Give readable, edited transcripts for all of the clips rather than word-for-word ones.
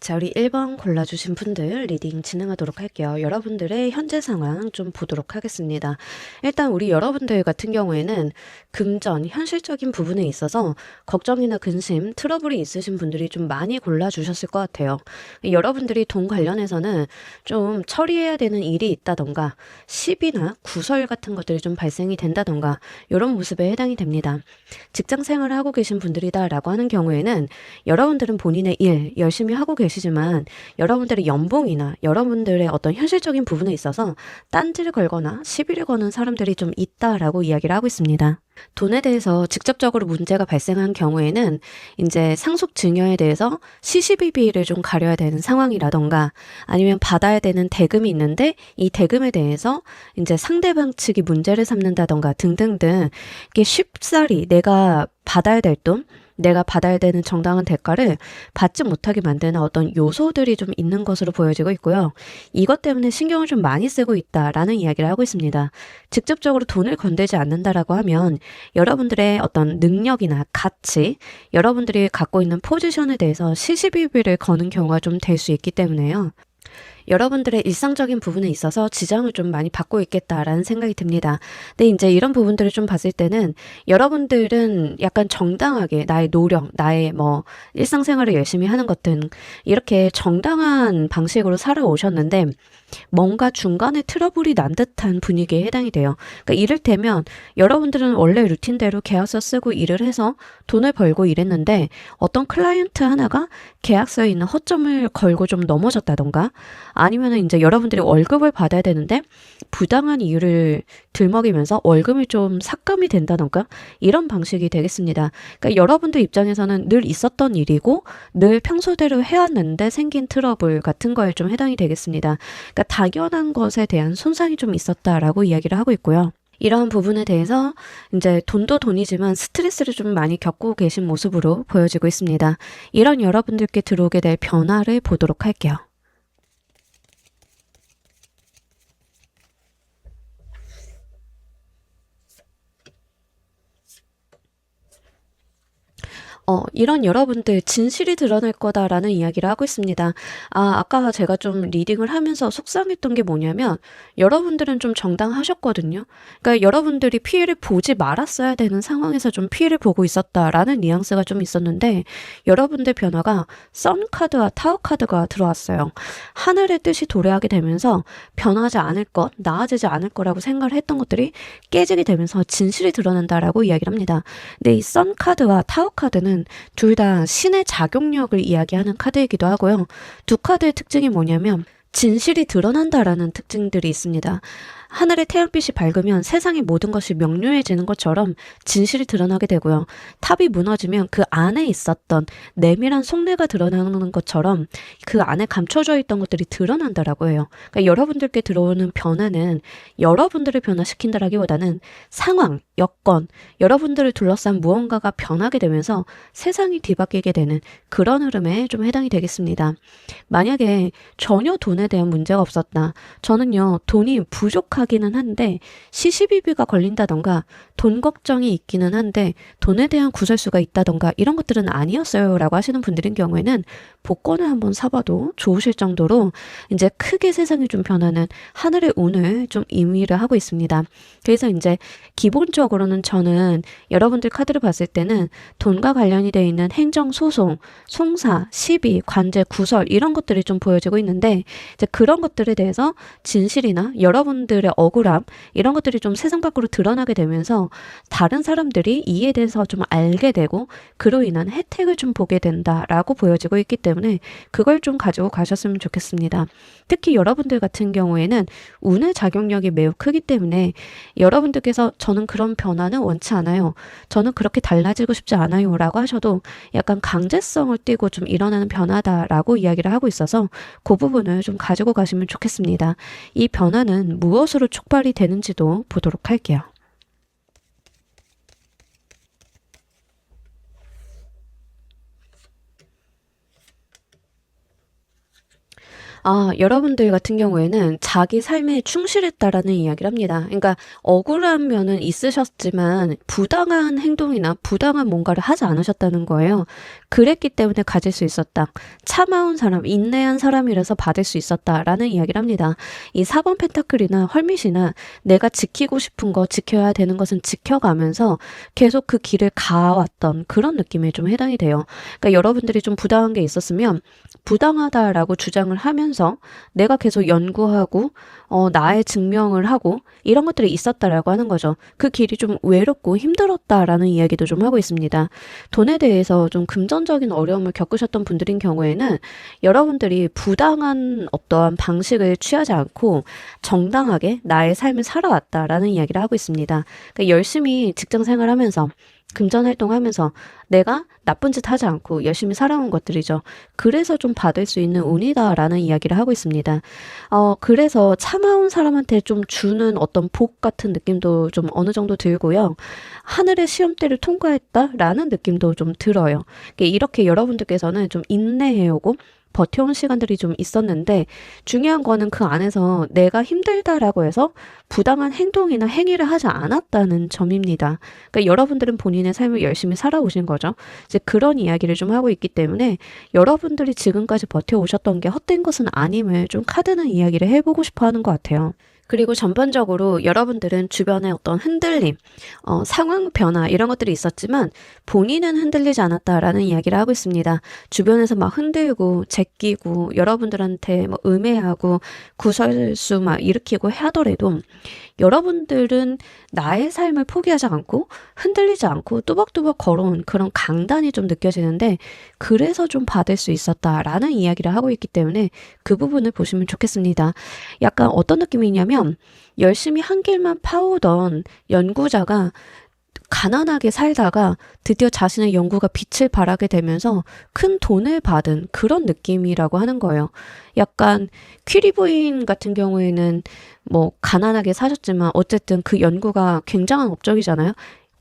자, 우리 1번 골라주신 분들 리딩 진행하도록 할게요. 여러분들의 현재 상황 좀 보도록 하겠습니다. 일단 우리 여러분들 같은 경우에는 금전, 현실적인 부분에 있어서 걱정이나 근심, 트러블이 있으신 분들이 좀 많이 골라주셨을 것 같아요. 여러분들이 돈 관련해서는 좀 처리해야 되는 일이 있다던가 시비나 구설 같은 것들이 좀 발생이 된다던가 이런 모습에 해당이 됩니다. 직장 생활을 하고 계신 분들이다라고 하는 경우에는 여러분들은 본인의 일 열심히 하고 계시지만 여러분들의 연봉이나 여러분들의 어떤 현실적인 부분에 있어서 딴지를 걸거나 시비를 거는 사람들이 좀 있다라고 이야기를 하고 있습니다. 돈에 대해서 직접적으로 문제가 발생한 경우에는 이제 상속 증여에 대해서 시시비비를 좀 가려야 되는 상황이라던가 아니면 받아야 되는 대금이 있는데 이 대금에 대해서 이제 상대방 측이 문제를 삼는다던가 등등등 이게 쉽사리 내가 받아야 될 돈, 내가 받아야 되는 정당한 대가를 받지 못하게 만드는 어떤 요소들이 좀 있는 것으로 보여지고 있고요. 이것 때문에 신경을 좀 많이 쓰고 있다라는 이야기를 하고 있습니다. 직접적으로 돈을 건들지 않는다라고 하면 여러분들의 어떤 능력이나 가치, 여러분들이 갖고 있는 포지션에 대해서 시시비비를 거는 경우가 좀 될 수 있기 때문에요. 여러분들의 일상적인 부분에 있어서 지장을 좀 많이 받고 있겠다라는 생각이 듭니다. 근데 이제 이런 부분들을 좀 봤을 때는 여러분들은 약간 정당하게 나의 노력, 나의 뭐 일상생활을 열심히 하는 것들 이렇게 정당한 방식으로 살아오셨는데 뭔가 중간에 트러블이 난 듯한 분위기에 해당이 돼요. 그러니까 이를테면 여러분들은 원래 루틴대로 계약서 쓰고 일을 해서 돈을 벌고 이랬는데 어떤 클라이언트 하나가 계약서에 있는 허점을 걸고 좀 넘어졌다던가 아니면은 이제 여러분들이 월급을 받아야 되는데 부당한 이유를 들먹이면서 월급이 좀 삭감이 된다던가 이런 방식이 되겠습니다. 그러니까 여러분들 입장에서는 늘 있었던 일이고 늘 평소대로 해왔는데 생긴 트러블 같은 거에 좀 해당이 되겠습니다. 그러니까 당연한 것에 대한 손상이 좀 있었다라고 이야기를 하고 있고요. 이러한 부분에 대해서 이제 돈도 돈이지만 스트레스를 좀 많이 겪고 계신 모습으로 보여지고 있습니다. 이런 여러분들께 들어오게 될 변화를 보도록 할게요. 이런 여러분들 진실이 드러날 거다라는 이야기를 하고 있습니다. 아까 제가 좀 리딩을 하면서 속상했던 게 뭐냐면 여러분들은 좀 정당하셨거든요. 그러니까 여러분들이 피해를 보지 말았어야 되는 상황에서 좀 피해를 보고 있었다라는 뉘앙스가 좀 있었는데 여러분들 변화가 썬카드와 타워카드가 들어왔어요. 하늘의 뜻이 도래하게 되면서 변하지 않을 것, 나아지지 않을 거라고 생각을 했던 것들이 깨지게 되면서 진실이 드러난다라고 이야기를 합니다. 근데 이 썬카드와 타워카드는 둘 다 신의 작용력을 이야기하는 카드이기도 하고요. 두 카드의 특징이 뭐냐면 진실이 드러난다라는 특징들이 있습니다. 하늘의 태양빛이 밝으면 세상의 모든 것이 명료해지는 것처럼 진실이 드러나게 되고요. 탑이 무너지면 그 안에 있었던 내밀한 속내가 드러나는 것처럼 그 안에 감춰져 있던 것들이 드러난다라고 해요. 그러니까 여러분들께 들어오는 변화는 여러분들을 변화시킨다라기보다는 상황, 여건, 여러분들을 둘러싼 무언가가 변하게 되면서 세상이 뒤바뀌게 되는 그런 흐름에 좀 해당이 되겠습니다. 만약에 전혀 돈에 대한 문제가 없었다. 저는요, 돈이 부족하기는 한데 시시비비가 걸린다던가 돈 걱정이 있기는 한데 돈에 대한 구설수가 있다던가 이런 것들은 아니었어요 라고 하시는 분들인 경우에는 복권을 한번 사봐도 좋으실 정도로 이제 크게 세상이 좀 변하는 하늘의 운을 좀 의미를 하고 있습니다. 그래서 이제 기본적으로는 저는 여러분들 카드를 봤을 때는 돈과 관련이 되어 있는 행정소송, 송사, 시비, 관제, 구설 이런 것들이 좀 보여지고 있는데 이제 그런 것들에 대해서 진실이나 여러분들의 억울함 이런 것들이 좀 세상 밖으로 드러나게 되면서 다른 사람들이 이에 대해서 좀 알게 되고 그로 인한 혜택을 좀 보게 된다라고 보여지고 있기 때문에 그걸 좀 가지고 가셨으면 좋겠습니다. 특히 여러분들 같은 경우에는 운의 작용력이 매우 크기 때문에 여러분들께서 저는 그런 변화는 원치 않아요. 저는 그렇게 달라지고 싶지 않아요. 라고 하셔도 약간 강제성을 띠고 좀 일어나는 변화다라고 이야기를 하고 있어서 그 부분을 좀 가지고 가시면 좋겠습니다. 이 변화는 무엇으로 촉발이 되는지도 보도록 할게요. 여러분들 같은 경우에는 자기 삶에 충실했다라는 이야기를 합니다. 그러니까 억울한 면은 있으셨지만 부당한 행동이나 부당한 뭔가를 하지 않으셨다는 거예요. 그랬기 때문에 가질 수 있었다. 참아온 사람, 인내한 사람이라서 받을 수 있었다라는 이야기를 합니다. 이 4번 펜타클이나 헐밋이나 내가 지키고 싶은 거, 지켜야 되는 것은 지켜가면서 계속 그 길을 가왔던 그런 느낌에 좀 해당이 돼요. 그러니까 여러분들이 좀 부당한 게 있었으면 부당하다라고 주장을 하면서 내가 계속 연구하고 나의 증명을 하고 이런 것들이 있었다라고 하는 거죠. 그 길이 좀 외롭고 힘들었다라는 이야기도 좀 하고 있습니다. 돈에 대해서 좀 금전적인 어려움을 겪으셨던 분들인 경우에는 여러분들이 부당한 어떠한 방식을 취하지 않고 정당하게 나의 삶을 살아왔다라는 이야기를 하고 있습니다. 그러니까 열심히 직장 생활하면서 금전 활동하면서 내가 나쁜 짓 하지 않고 열심히 살아온 것들이죠. 그래서 좀 받을 수 있는 운이다라는 이야기를 하고 있습니다. 그래서 참아온 사람한테 좀 주는 어떤 복 같은 느낌도 좀 어느 정도 들고요. 하늘의 시험대를 통과했다라는 느낌도 좀 들어요. 이렇게 여러분들께서는 좀 인내해오고 버텨온 시간들이 좀 있었는데 중요한 거는 그 안에서 내가 힘들다라고 해서 부당한 행동이나 행위를 하지 않았다는 점입니다. 그러니까 여러분들은 본인의 삶을 열심히 살아오신 거죠. 이제 그런 이야기를 좀 하고 있기 때문에 여러분들이 지금까지 버텨오셨던 게 헛된 것은 아님을 좀 카드는 이야기를 해보고 싶어 하는 것 같아요. 그리고 전반적으로 여러분들은 주변의 어떤 흔들림, 상황 변화 이런 것들이 있었지만 본인은 흔들리지 않았다라는 이야기를 하고 있습니다. 주변에서 막 흔들고 제끼고 여러분들한테 뭐 음해하고 구설수 막 일으키고 하더라도 여러분들은 나의 삶을 포기하지 않고 흔들리지 않고 뚜벅뚜벅 걸어온 그런 강단이 좀 느껴지는데 그래서 좀 받을 수 있었다라는 이야기를 하고 있기 때문에 그 부분을 보시면 좋겠습니다. 약간 어떤 느낌이냐면 열심히 한 길만 파오던 연구자가 가난하게 살다가 드디어 자신의 연구가 빛을 발하게 되면서 큰 돈을 받은 그런 느낌이라고 하는 거예요. 약간 퀴리 부인 같은 경우에는 뭐 가난하게 사셨지만 어쨌든 그 연구가 굉장한 업적이잖아요.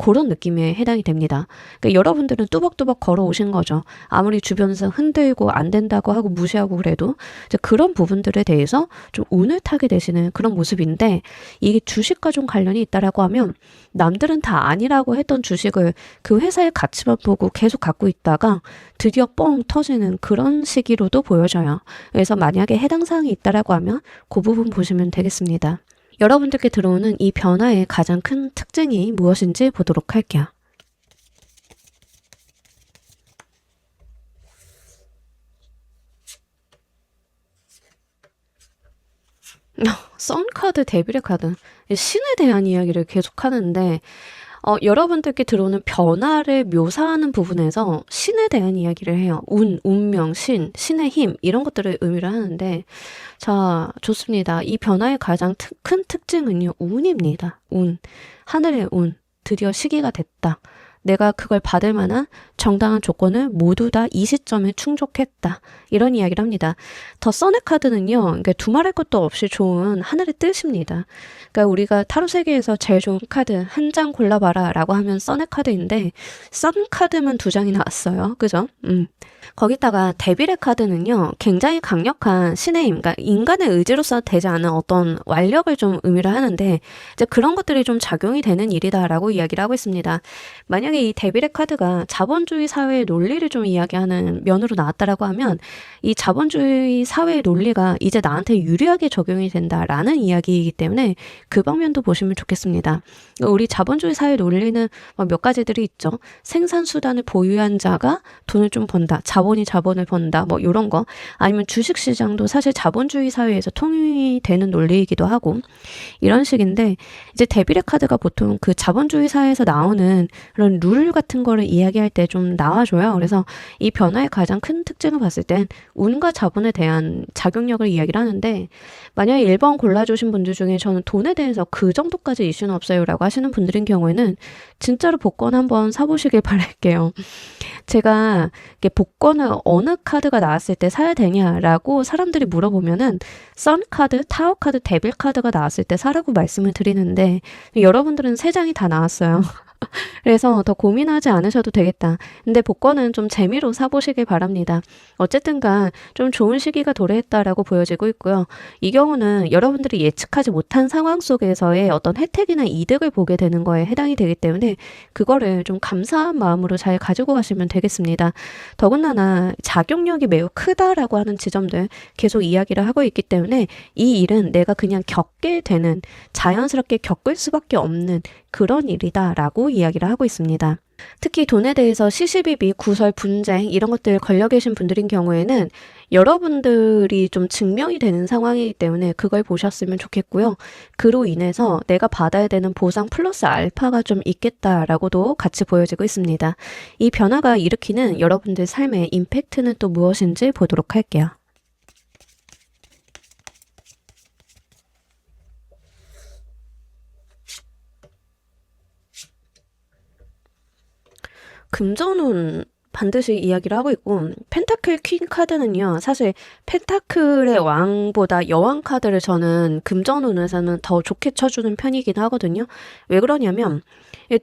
그런 느낌에 해당이 됩니다. 그러니까 여러분들은 뚜벅뚜벅 걸어오신 거죠. 아무리 주변에서 흔들고 안 된다고 하고 무시하고 그래도 이제 그런 부분들에 대해서 좀 운을 타게 되시는 그런 모습인데 이게 주식과 좀 관련이 있다라고 하면 남들은 다 아니라고 했던 주식을 그 회사의 가치만 보고 계속 갖고 있다가 드디어 뻥 터지는 그런 시기로도 보여져요. 그래서 만약에 해당 사항이 있다라고 하면 그 부분 보시면 되겠습니다. 여러분들께 들어오는 이 변화의 가장 큰 특징이 무엇인지 보도록 할게요. 썬카드, 데빌의 카드. 신에 대한 이야기를 계속 하는데 여러분들께 들어오는 변화를 묘사하는 부분에서 신에 대한 이야기를 해요. 운명, 신의 힘 이런 것들을 의미를 하는데 자, 좋습니다. 이 변화의 가장 큰 특징은요. 운입니다. 운. 하늘의 운. 드디어 시기가 됐다. 내가 그걸 받을 만한 정당한 조건을 모두 다 이 시점에 충족했다. 이런 이야기를 합니다. 더 선의 카드는요. 그러니까 두말할 것도 없이 좋은 하늘의 뜻입니다. 그러니까 우리가 타로 세계에서 제일 좋은 카드 한 장 골라봐라 라고 하면 선의 카드인데 선 카드만 2장이 나왔어요. 그죠? 거기다가 데빌의 카드는요. 굉장히 강력한 신의 힘, 그러니까 인간의 의지로서 되지 않은 어떤 완력을 좀 의미를 하는데 이제 그런 것들이 좀 작용이 되는 일이다라고 이야기를 하고 있습니다. 만약에 이 데빌의 카드가 자본주의 사회의 논리를 좀 이야기하는 면으로 나왔다라고 하면 이 자본주의 사회의 논리가 이제 나한테 유리하게 적용이 된다라는 이야기이기 때문에 그 방면도 보시면 좋겠습니다. 우리 자본주의 사회 논리는 몇 가지들이 있죠. 생산수단을 보유한 자가 돈을 좀 번다. 자본이 자본을 번다. 뭐 이런 거. 아니면 주식시장도 사실 자본주의 사회에서 통용이 되는 논리이기도 하고 이런 식인데 이제 데빌의 카드가 보통 그 자본주의 사회에서 나오는 그런 룰 같은 거를 이야기할 때 좀 나와줘요. 그래서 이 변화의 가장 큰 특징을 봤을 땐 운과 자본에 대한 작용력을 이야기를 하는데 만약에 1번 골라주신 분들 중에 저는 돈에 대해서 그 정도까지 이슈는 없어요 라고 하시는 분들인 경우에는 진짜로 복권 한번 사보시길 바랄게요. 제가 복권을 어느 카드가 나왔을 때 사야 되냐라고 사람들이 물어보면은 선 카드, 타워 카드, 데빌 카드가 나왔을 때 사라고 말씀을 드리는데 여러분들은 3장이 다 나왔어요. 그래서 더 고민하지 않으셔도 되겠다. 근데 복권은 좀 재미로 사보시길 바랍니다. 어쨌든간 좀 좋은 시기가 도래했다라고 보여지고 있고요. 이 경우는 여러분들이 예측하지 못한 상황 속에서의 어떤 혜택이나 이득을 보게 되는 거에 해당이 되기 때문에 그거를 좀 감사한 마음으로 잘 가지고 가시면 되겠습니다. 더군다나 작용력이 매우 크다라고 하는 지점들 계속 이야기를 하고 있기 때문에 이 일은 내가 그냥 겪게 되는, 자연스럽게 겪을 수밖에 없는 그런 일이다라고 이야기를 하고 있습니다. 특히 돈에 대해서 시시비비, 구설, 분쟁 이런 것들 걸려 계신 분들인 경우에는 여러분들이 좀 증명이 되는 상황이기 때문에 그걸 보셨으면 좋겠고요. 그로 인해서 내가 받아야 되는 보상 플러스 알파가 좀 있겠다라고도 같이 보여지고 있습니다. 이 변화가 일으키는 여러분들 삶의 임팩트는 또 무엇인지 보도록 할게요. 금전운 반드시 이야기를 하고 있고, 펜타클 퀸 카드는요, 사실 펜타클의 왕보다 여왕 카드를 저는 금전운에서는 더 좋게 쳐주는 편이긴 하거든요. 왜 그러냐면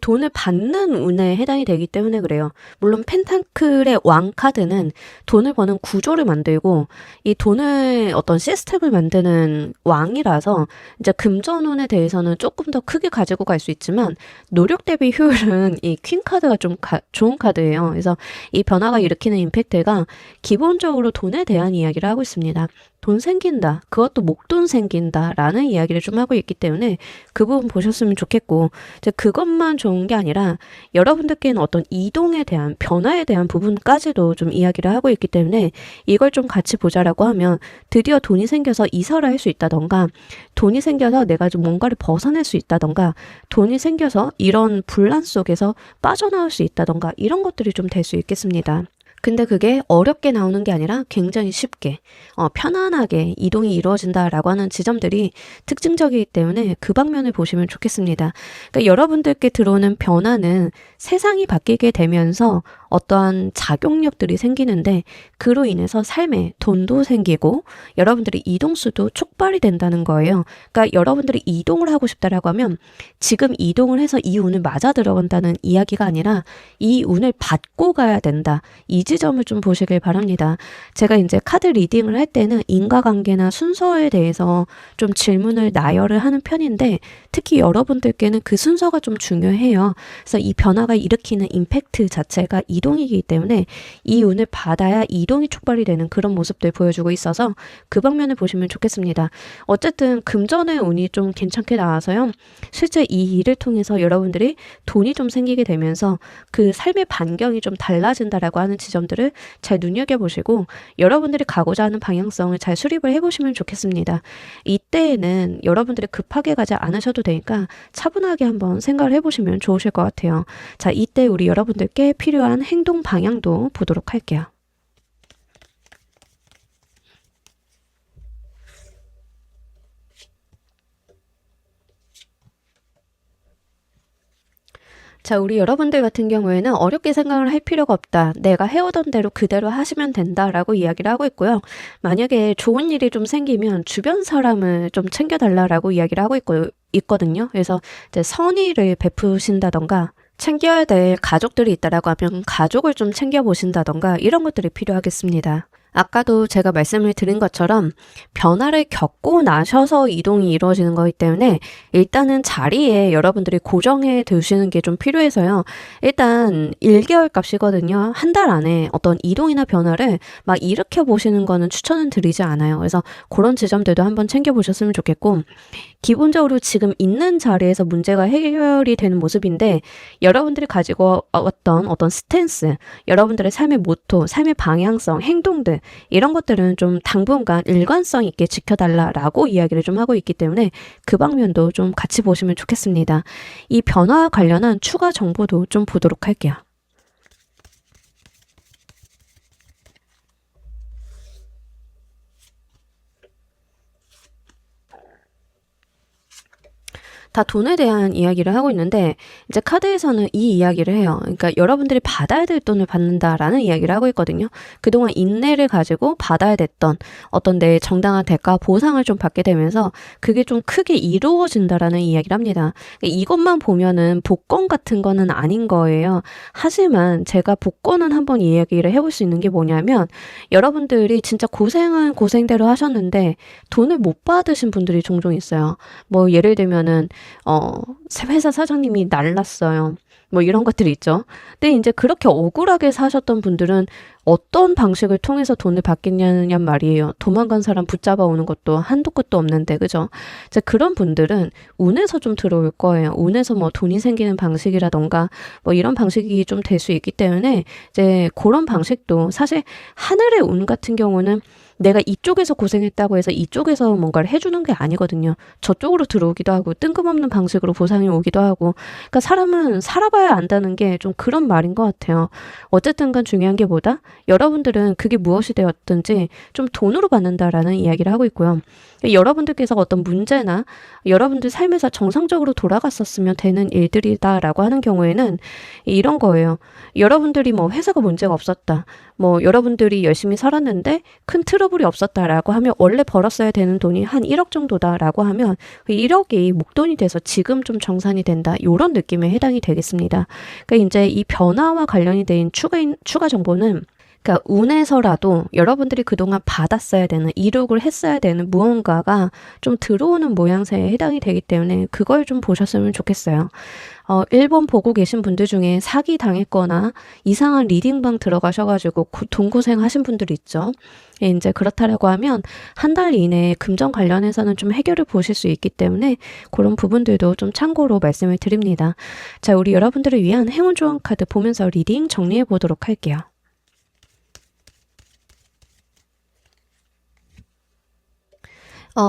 돈을 받는 운에 해당이 되기 때문에 그래요. 물론 펜타클의 왕 카드는 돈을 버는 구조를 만들고 이 돈을 어떤 시스템을 만드는 왕이라서 이제 금전운에 대해서는 조금 더 크게 가지고 갈 수 있지만 노력 대비 효율은 이 퀸 카드가 좀 좋은 카드예요. 그래서 이 변화가 일으키는 임팩트가 기본적으로 돈에 대한 이야기를 하고 있습니다. 돈 생긴다. 그것도 목돈 생긴다. 라는 이야기를 좀 하고 있기 때문에 그 부분 보셨으면 좋겠고, 이제 그것만 좋은 게 아니라 여러분들께는 어떤 이동에 대한, 변화에 대한 부분까지도 좀 이야기를 하고 있기 때문에 이걸 좀 같이 보자라고 하면 드디어 돈이 생겨서 이사를 할 수 있다던가, 돈이 생겨서 내가 좀 뭔가를 벗어날 수 있다던가, 돈이 생겨서 이런 분란 속에서 빠져나올 수 있다던가, 이런 것들이 좀 될 수 있겠습니다. 근데 그게 어렵게 나오는 게 아니라 굉장히 쉽게, 편안하게 이동이 이루어진다라고 하는 지점들이 특징적이기 때문에 그 방면을 보시면 좋겠습니다. 그러니까 여러분들께 들어오는 변화는 세상이 바뀌게 되면서 어떠한 작용력들이 생기는데 그로 인해서 삶에 돈도 생기고 여러분들의 이동수도 촉발이 된다는 거예요. 그러니까 여러분들이 이동을 하고 싶다라고 하면 지금 이동을 해서 이 운을 맞아 들어간다는 이야기가 아니라 이 운을 받고 가야 된다. 이 지점을 좀 보시길 바랍니다. 제가 이제 카드 리딩을 할 때는 인과관계나 순서에 대해서 좀 질문을 나열을 하는 편인데 특히 여러분들께는 그 순서가 좀 중요해요. 그래서 이 변화가 일으키는 임팩트 자체가 이동이기 때문에 이 운을 받아야 이동이 촉발이 되는 그런 모습들 보여주고 있어서 그 방면을 보시면 좋겠습니다. 어쨌든 금전의 운이 좀 괜찮게 나와서요. 실제 이 일을 통해서 여러분들이 돈이 좀 생기게 되면서 그 삶의 반경이 좀 달라진다라고 하는 지점들을 잘 눈여겨보시고 여러분들이 가고자 하는 방향성을 잘 수립을 해보시면 좋겠습니다. 이때에는 여러분들이 급하게 가지 않으셔도 되니까 차분하게 한번 생각을 해보시면 좋으실 것 같아요. 자, 이때 우리 여러분들께 필요한 행동 방향도 보도록 할게요. 자, 우리 여러분들 같은 경우에는 어렵게 생각을 할 필요가 없다. 내가 해오던 대로 그대로 하시면 된다라고 이야기를 하고 있고요. 만약에 좋은 일이 좀 생기면 주변 사람을 좀 챙겨달라라고 이야기를 하고 있거든요. 그래서 이제 선의를 베푸신다던가 챙겨야 될 가족들이 있다라고 하면 가족을 좀 챙겨보신다던가 이런 것들이 필요하겠습니다. 아까도 제가 말씀을 드린 것처럼 변화를 겪고 나셔서 이동이 이루어지는 거기 때문에 일단은 자리에 여러분들이 고정해 두시는 게 좀 필요해서요. 일단 1개월 값이거든요. 한 달 안에 어떤 이동이나 변화를 막 일으켜 보시는 거는 추천은 드리지 않아요. 그래서 그런 지점들도 한번 챙겨보셨으면 좋겠고 기본적으로 지금 있는 자리에서 문제가 해결이 되는 모습인데 여러분들이 가지고 왔던 어떤 스탠스, 여러분들의 삶의 모토, 삶의 방향성, 행동들 이런 것들은 좀 당분간 일관성 있게 지켜달라라고 이야기를 좀 하고 있기 때문에 그 방면도 좀 같이 보시면 좋겠습니다. 이 변화와 관련한 추가 정보도 좀 보도록 할게요. 다 돈에 대한 이야기를 하고 있는데 이제 카드에서는 이 이야기를 해요. 그러니까 여러분들이 받아야 될 돈을 받는다라는 이야기를 하고 있거든요. 그동안 인내를 가지고 받아야 됐던 어떤 내 정당한 대가 보상을 좀 받게 되면서 그게 좀 크게 이루어진다라는 이야기를 합니다. 이것만 보면은 복권 같은 거는 아닌 거예요. 하지만 제가 복권은 한번 이야기를 해볼 수 있는 게 뭐냐면 여러분들이 진짜 고생은 고생대로 하셨는데 돈을 못 받으신 분들이 종종 있어요. 뭐 예를 들면은 회사 사장님이 날랐어요. 뭐 이런 것들이 있죠. 근데 이제 그렇게 억울하게 사셨던 분들은 어떤 방식을 통해서 돈을 받겠냐는 말이에요. 도망간 사람 붙잡아 오는 것도 한도 끝도 없는데, 그죠? 이제 그런 분들은 운에서 좀 들어올 거예요. 운에서 뭐 돈이 생기는 방식이라던가 뭐 이런 방식이 좀 될 수 있기 때문에 이제 그런 방식도 사실 하늘의 운 같은 경우는 내가 이쪽에서 고생했다고 해서 이쪽에서 뭔가를 해주는 게 아니거든요. 저쪽으로 들어오기도 하고 뜬금없는 방식으로 보상이 오기도 하고 그러니까 사람은 살아봐야 안다는 게 좀 그런 말인 것 같아요. 어쨌든 간 중요한 게 뭐다? 여러분들은 그게 무엇이 되었든지 좀 돈으로 받는다라는 이야기를 하고 있고요. 여러분들께서 어떤 문제나 여러분들 삶에서 정상적으로 돌아갔었으면 되는 일들이다라고 하는 경우에는 이런 거예요. 여러분들이 뭐 회사가 문제가 없었다. 뭐 여러분들이 열심히 살았는데 큰 트러블이 없었다라고 하면 원래 벌었어야 되는 돈이 한 1억 정도다라고 하면 그 1억이 목돈이 돼서 지금 좀 정산이 된다. 이런 느낌에 해당이 되겠습니다. 그러니까 이제 이 변화와 관련이 된 추가 정보는 그러니까 운에서라도 여러분들이 그동안 받았어야 되는, 이룩을 했어야 되는 무언가가 좀 들어오는 모양새에 해당이 되기 때문에 그걸 좀 보셨으면 좋겠어요. 1번 보고 계신 분들 중에 사기 당했거나 이상한 리딩방 들어가셔가지고 돈 고생하신 분들 있죠. 이제 그렇다라고 하면 한 달 이내에 금전 관련해서는 좀 해결을 보실 수 있기 때문에 그런 부분들도 좀 참고로 말씀을 드립니다. 자, 우리 여러분들을 위한 행운 조언 카드 보면서 리딩 정리해 보도록 할게요.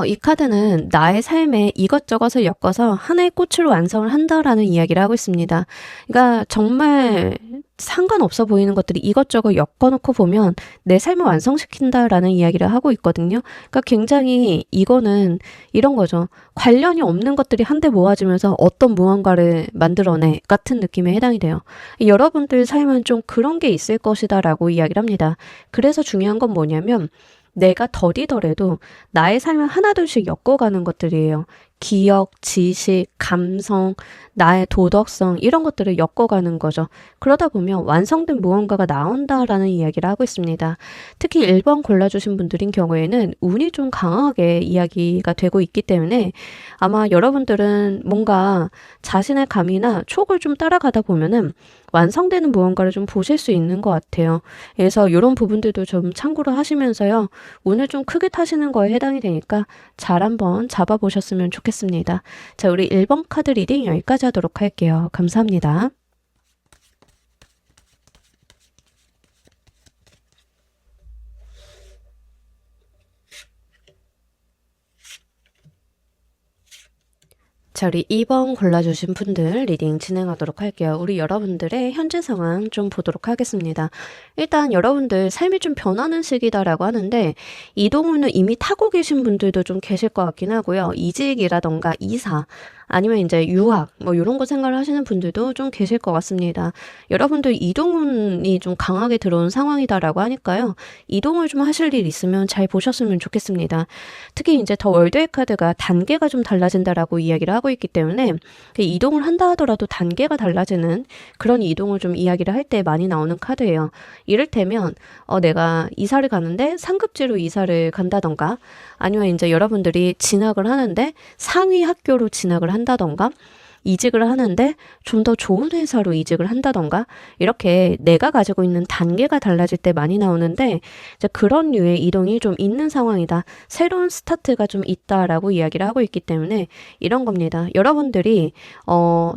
이 카드는 나의 삶에 이것저것을 엮어서 하나의 꽃으로 완성을 한다라는 이야기를 하고 있습니다. 그러니까 정말 상관없어 보이는 것들이 이것저것 엮어놓고 보면 내 삶을 완성시킨다라는 이야기를 하고 있거든요. 그러니까 굉장히 이거는 이런 거죠. 관련이 없는 것들이 한데 모아지면서 어떤 무언가를 만들어내 같은 느낌에 해당이 돼요. 여러분들 삶은 좀 그런 게 있을 것이다라고 이야기를 합니다. 그래서 중요한 건 뭐냐면 내가 더디더라도 나의 삶을 하나둘씩 엮어가는 것들이에요. 기억, 지식, 감성, 나의 도덕성 이런 것들을 엮어가는 거죠. 그러다 보면 완성된 무언가가 나온다라는 이야기를 하고 있습니다. 특히 1번 골라주신 분들인 경우에는 운이 좀 강하게 이야기가 되고 있기 때문에 아마 여러분들은 뭔가 자신의 감이나 촉을 좀 따라가다 보면은 완성되는 무언가를 좀 보실 수 있는 것 같아요. 그래서 이런 부분들도 좀 참고로 하시면서요. 운을 좀 크게 타시는 거에 해당이 되니까 잘 한번 잡아보셨으면 좋겠습니다. 자, 우리 1번 카드 리딩 여기까지 하도록 할게요. 감사합니다. 자, 우리 2번 골라주신 분들 리딩 진행하도록 할게요. 우리 여러분들의 현재 상황 좀 보도록 하겠습니다. 일단 여러분들 삶이 좀 변하는 시기다라고 하는데 이동운을 이미 타고 계신 분들도 좀 계실 것 같긴 하고요. 이직이라던가 이사 아니면 이제 유학 뭐 이런 거 생각을 하시는 분들도 좀 계실 것 같습니다. 여러분들 이동운이 좀 강하게 들어온 상황이다라고 하니까요. 이동을 좀 하실 일 있으면 잘 보셨으면 좋겠습니다. 특히 이제 더 월드의 카드가 단계가 좀 달라진다라고 이야기를 하고 있기 때문에 이동을 한다 하더라도 단계가 달라지는 그런 이동을 좀 이야기를 할 때 많이 나오는 카드예요. 이를테면 내가 이사를 가는데 상급지로 이사를 간다던가 아니면 이제 여러분들이 진학을 하는데 상위 학교로 진학을 한다던가 이직을 하는데 좀 더 좋은 회사로 이직을 한다던가 이렇게 내가 가지고 있는 단계가 달라질 때 많이 나오는데 이제 그런 류의 이동이 좀 있는 상황이다. 새로운 스타트가 좀 있다라고 이야기를 하고 있기 때문에 이런 겁니다. 여러분들이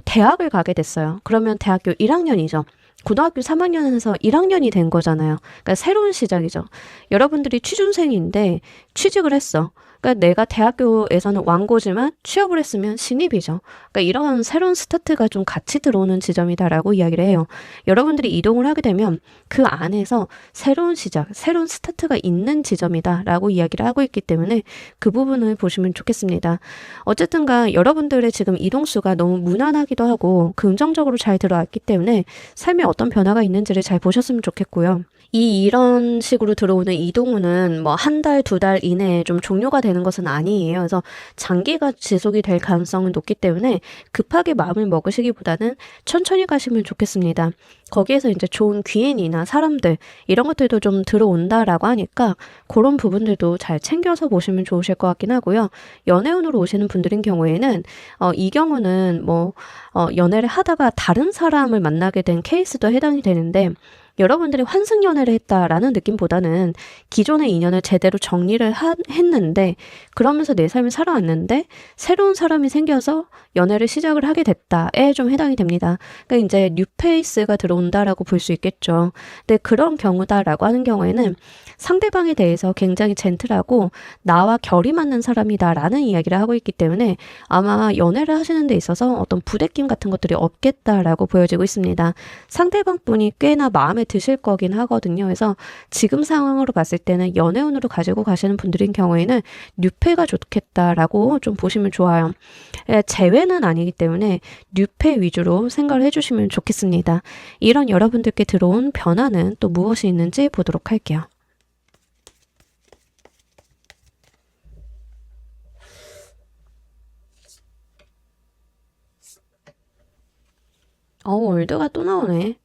대학을 가게 됐어요. 그러면 대학교 1학년이죠. 고등학교 3학년에서 1학년이 된 거잖아요. 그러니까 새로운 시작이죠. 여러분들이 취준생인데 취직을 했어. 그러니까 내가 대학교에서는 완고지만 취업을 했으면 신입이죠. 그러니까 이런 새로운 스타트가 좀 같이 들어오는 지점이다라고 이야기를 해요. 여러분들이 이동을 하게 되면 그 안에서 새로운 시작, 새로운 스타트가 있는 지점이다라고 이야기를 하고 있기 때문에 그 부분을 보시면 좋겠습니다. 어쨌든가 여러분들의 지금 이동수가 너무 무난하기도 하고 긍정적으로 잘 들어왔기 때문에 삶에 어떤 변화가 있는지를 잘 보셨으면 좋겠고요. 이런 식으로 들어오는 이동우는 뭐 한 달, 두 달 이내에 좀 종료가 되는 것은 아니에요. 그래서 장기가 지속이 될 가능성은 높기 때문에 급하게 마음을 먹으시기보다는 천천히 가시면 좋겠습니다. 거기에서 이제 좋은 귀인이나 사람들 이런 것들도 좀 들어온다라고 하니까 그런 부분들도 잘 챙겨서 보시면 좋으실 것 같긴 하고요. 연애운으로 오시는 분들인 경우에는 이 경우는 뭐 연애를 하다가 다른 사람을 만나게 된 케이스도 해당이 되는데 여러분들이 환승연애를 했다라는 느낌보다는 기존의 인연을 제대로 정리를 했는데 그러면서 내 삶을 살아왔는데 새로운 사람이 생겨서 연애를 시작을 하게 됐다에 좀 해당이 됩니다. 그러니까 이제 뉴페이스가 들어온다라고 볼 수 있겠죠. 근데 그런 경우다라고 하는 경우에는 상대방에 대해서 굉장히 젠틀하고 나와 결이 맞는 사람이다라는 이야기를 하고 있기 때문에 아마 연애를 하시는 데 있어서 어떤 부대낌 같은 것들이 없겠다라고 보여지고 있습니다. 상대방 분이 꽤나 마음에 드실 거긴 하거든요. 그래서 지금 상황으로 봤을 때는 연애운으로 가지고 가시는 분들인 경우에는 뉴페가 좋겠다라고 좀 보시면 좋아요. 재회는 아니기 때문에 뉴페 위주로 생각을 해주시면 좋겠습니다. 이런 여러분들께 들어온 변화는 또 무엇이 있는지 보도록 할게요. 월드가 또 나오네.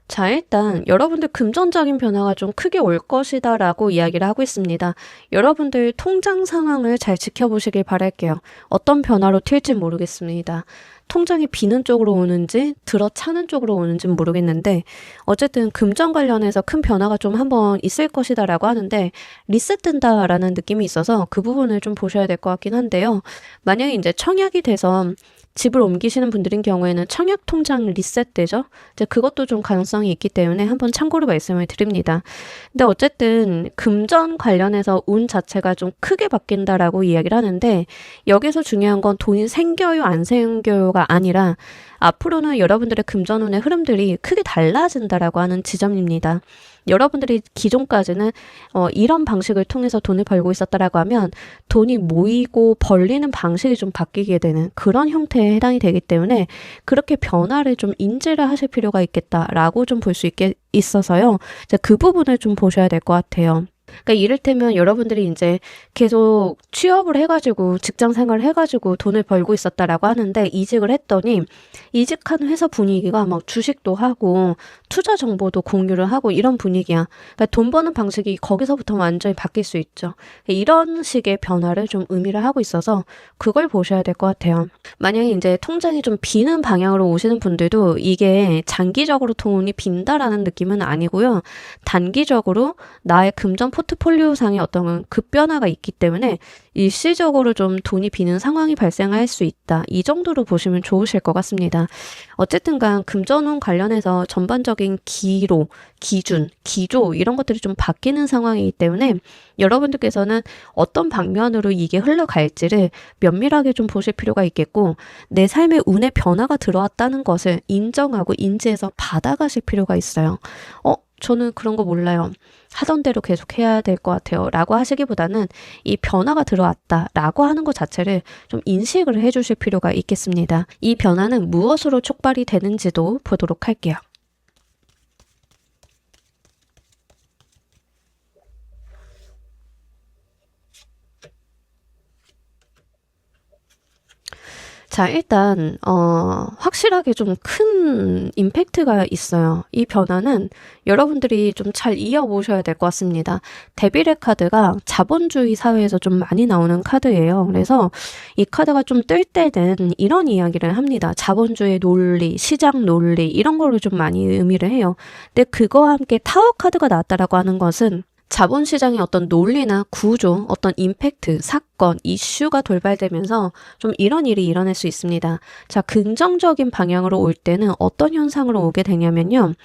자, 일단 여러분들 금전적인 변화가 좀 크게 올 것이다라고 이야기를 하고 있습니다. 여러분들 통장 상황을 잘 지켜보시길 바랄게요. 어떤 변화로 튈지 모르겠습니다. 통장이 비는 쪽으로 오는지 들어차는 쪽으로 오는지는 모르겠는데 어쨌든 금전 관련해서 큰 변화가 좀 한번 있을 것이다라고 하는데 리셋된다라는 느낌이 있어서 그 부분을 좀 보셔야 될 것 같긴 한데요. 만약에 이제 청약이 돼서 집을 옮기시는 분들인 경우에는 청약 통장 리셋되죠. 이제 그것도 좀 가능성이 있기 때문에 한번 참고로 말씀을 드립니다. 근데 어쨌든 금전 관련해서 운 자체가 좀 크게 바뀐다라고 이야기를 하는데 여기서 중요한 건 돈이 생겨요 안 생겨요가 아니라 앞으로는 여러분들의 금전운의 흐름들이 크게 달라진다라고 하는 지점입니다. 여러분들이 기존까지는 이런 방식을 통해서 돈을 벌고 있었다라고 하면 돈이 모이고 벌리는 방식이 좀 바뀌게 되는 그런 형태에 해당이 되기 때문에 그렇게 변화를 좀 인지를 하실 필요가 있겠다라고 좀 볼 수 있어서요. 그 부분을 좀 보셔야 될 것 같아요. 그러니까 이를테면 여러분들이 이제 계속 취업을 해가지고 직장 생활을 해가지고 돈을 벌고 있었다라고 하는데 이직을 했더니 이직한 회사 분위기가 막 주식도 하고 투자 정보도 공유를 하고 이런 분위기야. 그러니까 돈 버는 방식이 거기서부터 완전히 바뀔 수 있죠. 이런 식의 변화를 좀 의미를 하고 있어서 그걸 보셔야 될 것 같아요. 만약에 이제 통장이 좀 비는 방향으로 오시는 분들도 이게 장기적으로 돈이 빈다라는 느낌은 아니고요. 단기적으로 나의 금전 포트폴리오상의 어떤 급변화가 있기 때문에 일시적으로 좀 돈이 비는 상황이 발생할 수 있다. 이 정도로 보시면 좋으실 것 같습니다. 어쨌든 간 금전운 관련해서 전반적인 기로, 기준, 기조 이런 것들이 좀 바뀌는 상황이기 때문에 여러분들께서는 어떤 방면으로 이게 흘러갈지를 면밀하게 좀 보실 필요가 있겠고 내 삶에 운의 변화가 들어왔다는 것을 인정하고 인지해서 받아가실 필요가 있어요. 저는 그런 거 몰라요. 하던 대로 계속 해야 될 것 같아요. 라고 하시기보다는 이 변화가 들어왔다 라고 하는 것 자체를 좀 인식을 해주실 필요가 있겠습니다. 이 변화는 무엇으로 촉발이 되는지도 보도록 할게요. 자, 일단 확실하게 좀 큰 임팩트가 있어요. 이 변화는 여러분들이 좀 잘 이어보셔야 될 것 같습니다. 데빌의 카드가 자본주의 사회에서 좀 많이 나오는 카드예요. 그래서 이 카드가 좀 뜰 때는 이런 이야기를 합니다. 자본주의 논리, 시장 논리 이런 거를 좀 많이 의미를 해요. 근데 그거와 함께 타워 카드가 나왔다라고 하는 것은 자본시장의 어떤 논리나 구조, 어떤 임팩트, 사건, 이슈가 돌발되면서 좀 이런 일이 일어날 수 있습니다. 자, 긍정적인 방향으로 올 때는 어떤 현상으로 오게 되냐면요.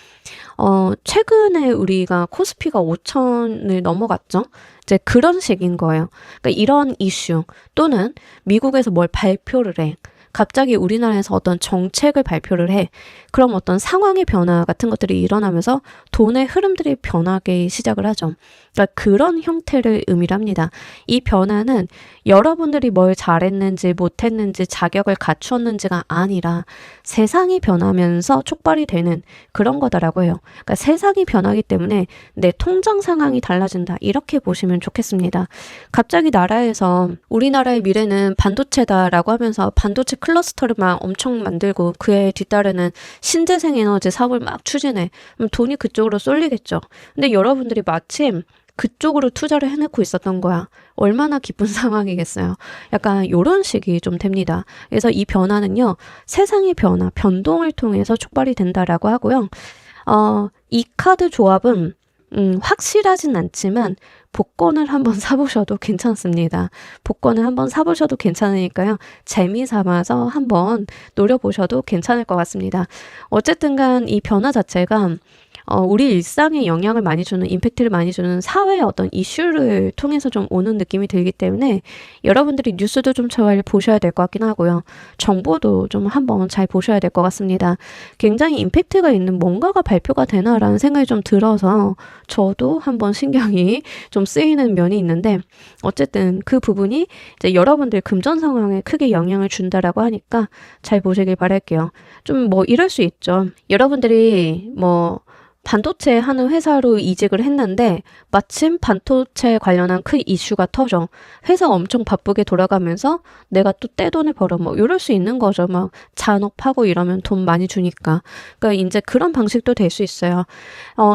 최근에 우리가 코스피가 5천을 넘어갔죠. 이제 그런 식인 거예요. 그러니까 이런 이슈 또는 미국에서 뭘 발표를 해. 갑자기 우리나라에서 어떤 정책을 발표를 해. 그럼 어떤 상황의 변화 같은 것들이 일어나면서 돈의 흐름들이 변하기 시작을 하죠. 그러니까 그런 형태를 의미를 합니다. 이 변화는 여러분들이 뭘 잘했는지 못했는지 자격을 갖추었는지가 아니라 세상이 변하면서 촉발이 되는 그런 거다라고 해요. 그러니까 세상이 변하기 때문에 내 통장 상황이 달라진다. 이렇게 보시면 좋겠습니다. 갑자기 나라에서 우리나라의 미래는 반도체다라고 하면서 반도체 클러스터를 막 엄청 만들고 그에 뒤따르는 신재생 에너지 사업을 막 추진해. 그럼 돈이 그쪽으로 쏠리겠죠. 근데 여러분들이 마침 그쪽으로 투자를 해놓고 있었던 거야. 얼마나 기쁜 상황이겠어요. 약간 요런 식이 좀 됩니다. 그래서 이 변화는요. 세상의 변화, 변동을 통해서 촉발이 된다라고 하고요. 이 카드 조합은 확실하진 않지만 복권을 한번 사보셔도 괜찮습니다. 복권을 한번 사보셔도 괜찮으니까요. 재미삼아서 한번 노려보셔도 괜찮을 것 같습니다. 어쨌든 간 이 변화 자체가 우리 일상에 영향을 많이 주는, 임팩트를 많이 주는 사회의 어떤 이슈를 통해서 좀 오는 느낌이 들기 때문에 여러분들이 뉴스도 좀 잘 보셔야 될 것 같긴 하고요. 정보도 좀 한번 잘 보셔야 될 것 같습니다. 굉장히 임팩트가 있는 뭔가가 발표가 되나라는 생각이 좀 들어서 저도 한번 신경이 좀 쓰이는 면이 있는데 어쨌든 그 부분이 이제 여러분들 금전 상황에 크게 영향을 준다라고 하니까 잘 보시길 바랄게요. 좀 뭐 이럴 수 있죠. 여러분들이 뭐 반도체 하는 회사로 이직을 했는데 마침 반도체 관련한 큰 이슈가 터져. 회사 엄청 바쁘게 돌아가면서 내가 또 떼돈을 벌어. 뭐 이럴 수 있는 거죠. 막 잔업하고 이러면 돈 많이 주니까. 그러니까 이제 그런 방식도 될 수 있어요.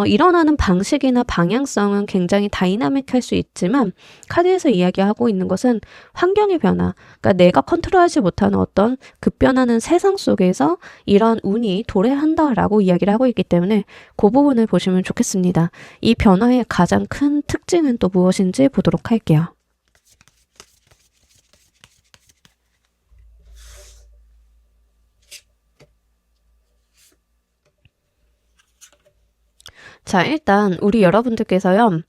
일어나는 방식이나 방향성은 굉장히 다이나믹할 수 있지만 카드에서 이야기하고 있는 것은 환경의 변화. 그러니까 내가 컨트롤하지 못하는 어떤 급변하는 세상 속에서 이런 운이 도래한다라고 이야기를 하고 있기 때문에 그 부분을 보시면 좋겠습니다. 이 변화의 가장 큰 특징은 또 무엇인지 보도록 할게요. 자, 일단 우리 여러분들께서요.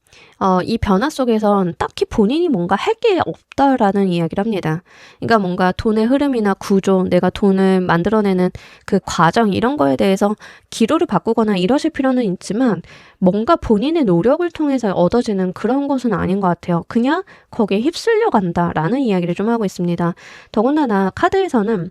이 변화 속에선 딱히 본인이 뭔가 할 게 없다라는 이야기를 합니다. 그러니까 뭔가 돈의 흐름이나 구조, 내가 돈을 만들어내는 그 과정 이런 거에 대해서 기로를 바꾸거나 이러실 필요는 있지만 뭔가 본인의 노력을 통해서 얻어지는 그런 것은 아닌 것 같아요. 그냥 거기에 휩쓸려 간다라는 이야기를 좀 하고 있습니다. 더군다나 카드에서는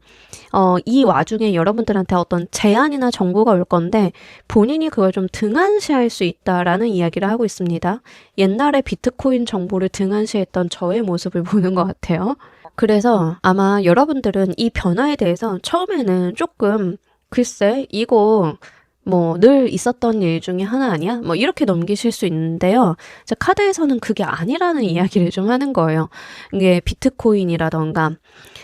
이 와중에 여러분들한테 어떤 제안이나 정보가 올 건데 본인이 그걸 좀 등한시할 수 있다라는 이야기를 하고 있습니다. 옛날에 비트코인 정보를 등한시했던 저의 모습을 보는 것 같아요. 그래서 아마 여러분들은 이 변화에 대해서 처음에는 조금 글쎄 이거 뭐 늘 있었던 일 중에 하나 아니야? 뭐 이렇게 넘기실 수 있는데요. 이제 카드에서는 그게 아니라는 이야기를 좀 하는 거예요. 이게 비트코인이라던가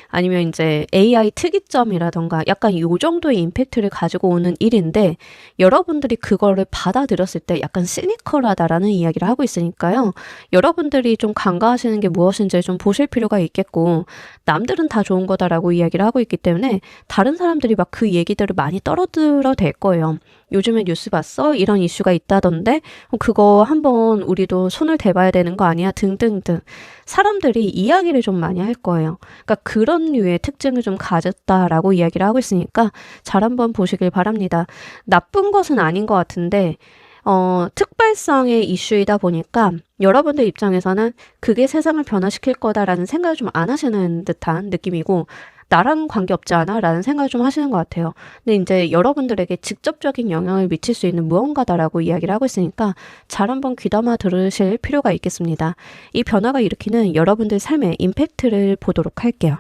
아니면 이제 AI 특이점이라던가 약간 요 정도의 임팩트를 가지고 오는 일인데 여러분들이 그거를 받아들였을 때 약간 시니컬하다라는 이야기를 하고 있으니까요. 여러분들이 좀 간과하시는 게 무엇인지 좀 보실 필요가 있겠고 남들은 다 좋은 거다라고 이야기를 하고 있기 때문에 다른 사람들이 막 그 얘기들을 많이 떨어들어 댈 거예요. 요즘에 뉴스 봤어? 이런 이슈가 있다던데 그거 한번 우리도 손을 대봐야 되는 거 아니야? 등등등. 사람들이 이야기를 좀 많이 할 거예요. 그러니까 그런 류의 특징을 좀 가졌다라고 이야기를 하고 있으니까 잘 한번 보시길 바랍니다. 나쁜 것은 아닌 것 같은데 특발성의 이슈이다 보니까 여러분들 입장에서는 그게 세상을 변화시킬 거다라는 생각을 좀 안 하시는 듯한 느낌이고 나랑 관계없지 않아? 라는 생각을 좀 하시는 것 같아요. 근데 이제 여러분들에게 직접적인 영향을 미칠 수 있는 무언가다라고 이야기를 하고 있으니까 잘 한번 귀담아 들으실 필요가 있겠습니다. 이 변화가 일으키는 여러분들 삶의 임팩트를 보도록 할게요.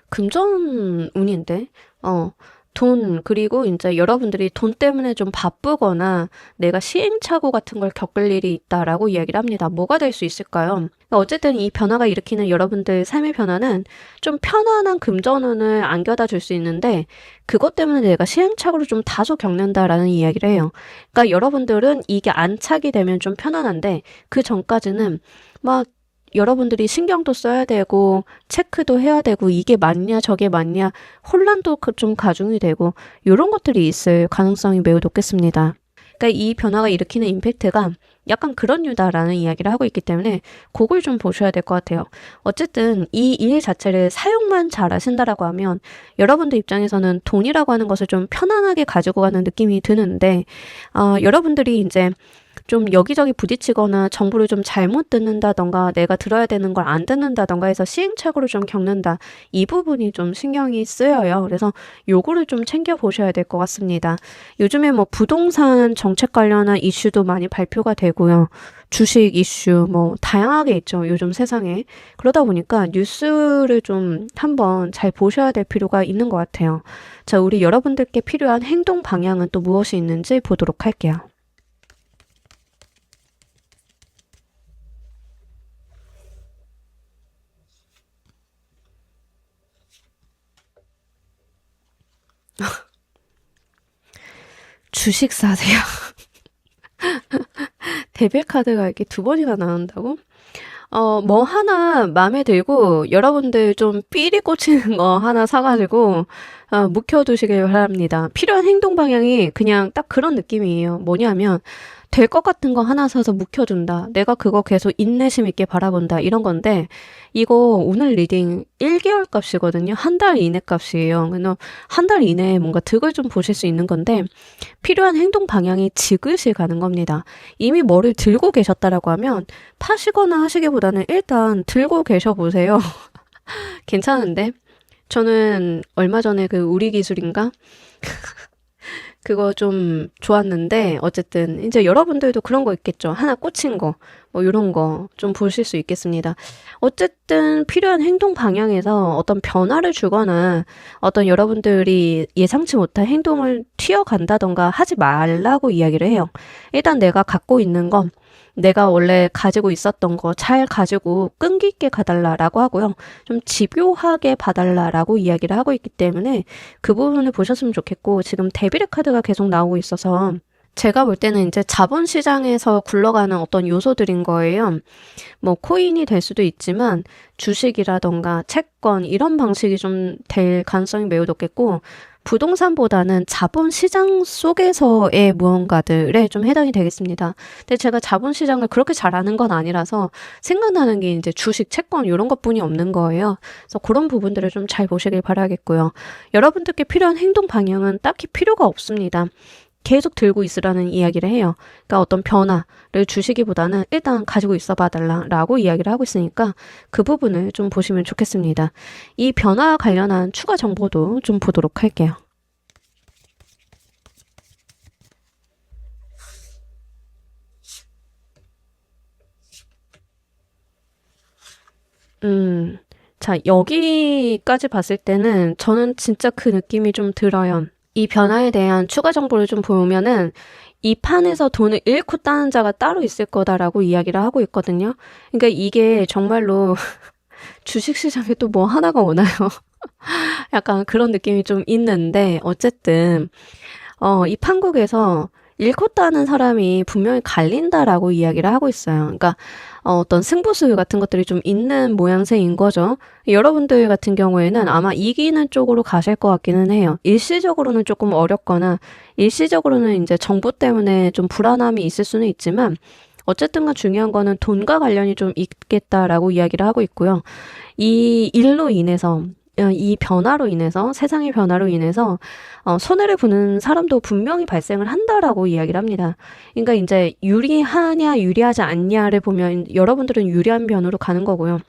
금전 운인데, 그리고 이제 여러분들이 돈 때문에 좀 바쁘거나 내가 시행착오 같은 걸 겪을 일이 있다라고 이야기를 합니다. 뭐가 될 수 있을까요? 그러니까 어쨌든 이 변화가 일으키는 여러분들 삶의 변화는 좀 편안한 금전운을 안겨다 줄 수 있는데 그것 때문에 내가 시행착오를 좀 다소 겪는다라는 이야기를 해요. 그러니까 여러분들은 이게 안착이 되면 좀 편안한데 그 전까지는 막 여러분들이 신경도 써야 되고 체크도 해야 되고 이게 맞냐 저게 맞냐 혼란도 좀 가중이 되고 이런 것들이 있을 가능성이 매우 높겠습니다. 그러니까 이 변화가 일으키는 임팩트가 약간 그런 류다라는 이야기를 하고 있기 때문에 그걸 좀 보셔야 될 것 같아요. 어쨌든 이 일 자체를 사용만 잘 하신다라고 하면 여러분들 입장에서는 돈이라고 하는 것을 좀 편안하게 가지고 가는 느낌이 드는데 여러분들이 이제 좀 여기저기 부딪히거나 정보를 좀 잘못 듣는다던가 내가 들어야 되는 걸 안 듣는다던가 해서 시행착오를 좀 겪는다. 이 부분이 좀 신경이 쓰여요. 그래서 요거를 좀 챙겨보셔야 될 것 같습니다. 요즘에 뭐 부동산 정책 관련한 이슈도 많이 발표가 되고요. 주식 이슈 뭐 다양하게 있죠. 요즘 세상에. 그러다 보니까 뉴스를 좀 한번 잘 보셔야 될 필요가 있는 것 같아요. 자, 우리 여러분들께 필요한 행동 방향은 또 무엇이 있는지 보도록 할게요. 주식 사세요. 데빌 카드가 이렇게 두 번이나 나온다고? 뭐 하나 마음에 들고 여러분들 좀 삘이 꽂히는 거 하나 사가지고 묵혀두시길 바랍니다. 필요한 행동 방향이 그냥 딱 그런 느낌이에요. 뭐냐면 될 것 같은 거 하나 사서 묵혀둔다. 내가 그거 계속 인내심 있게 바라본다. 이런 건데 이거 오늘 리딩 1개월 값이거든요. 한 달 이내 값이에요. 그래서 한 달 이내에 뭔가 득을 좀 보실 수 있는 건데 필요한 행동 방향이 지그시 가는 겁니다. 이미 뭐를 들고 계셨다라고 하면 파시거나 하시기보다는 일단 들고 계셔 보세요. 괜찮은데? 저는 얼마 전에 그 우리 기술인가? 그거 좀 좋았는데 어쨌든 이제 여러분들도 그런 거 있겠죠. 하나 꽂힌 거, 뭐 이런 거 좀 보실 수 있겠습니다. 어쨌든 필요한 행동 방향에서 어떤 변화를 주거나 어떤 여러분들이 예상치 못한 행동을 튀어간다던가 하지 말라고 이야기를 해요. 일단 내가 갖고 있는 건 내가 원래 가지고 있었던 거 잘 가지고 끈기 있게 가달라라고 하고요. 좀 집요하게 봐달라라고 이야기를 하고 있기 때문에 그 부분을 보셨으면 좋겠고 지금 데빌의 카드가 계속 나오고 있어서 제가 볼 때는 이제 자본시장에서 굴러가는 어떤 요소들인 거예요. 뭐 코인이 될 수도 있지만 주식이라던가 채권 이런 방식이 좀 될 가능성이 매우 높겠고 부동산보다는 자본시장 속에서의 무언가들에 좀 해당이 되겠습니다. 근데 제가 자본시장을 그렇게 잘 아는 건 아니라서 생각나는 게 이제 주식, 채권 이런 것뿐이 없는 거예요. 그래서 그런 부분들을 좀 잘 보시길 바라겠고요. 여러분들께 필요한 행동 방향은 딱히 필요가 없습니다. 계속 들고 있으라는 이야기를 해요. 그러니까 어떤 변화를 주시기보다는 일단 가지고 있어 봐달라고 이야기를 하고 있으니까 그 부분을 좀 보시면 좋겠습니다. 이 변화와 관련한 추가 정보도 좀 보도록 할게요. 자, 여기까지 봤을 때는 저는 진짜 그 느낌이 좀 들어요. 이 변화에 대한 추가 정보를 좀 보면은 이 판에서 돈을 잃고 따는 자가 따로 있을 거다라고 이야기를 하고 있거든요. 그러니까 이게 정말로 주식시장에 또 뭐 하나가 오나요? 약간 그런 느낌이 좀 있는데 어쨌든 이 판국에서 잃고 따는 사람이 분명히 갈린다라고 이야기를 하고 있어요. 그러니까 어떤 승부수 같은 것들이 좀 있는 모양새인 거죠. 여러분들 같은 경우에는 아마 이기는 쪽으로 가실 것 같기는 해요. 일시적으로는 조금 어렵거나 일시적으로는 이제 정보 때문에 좀 불안함이 있을 수는 있지만 어쨌든 간 중요한 거는 돈과 관련이 좀 있겠다라고 이야기를 하고 있고요. 이 일로 인해서 이 변화로 인해서 세상의 변화로 인해서 손해를 보는 사람도 분명히 발생을 한다라고 이야기를 합니다. 그러니까 이제 유리하냐 유리하지 않냐를 보면 여러분들은 유리한 편으로 가는 거고요.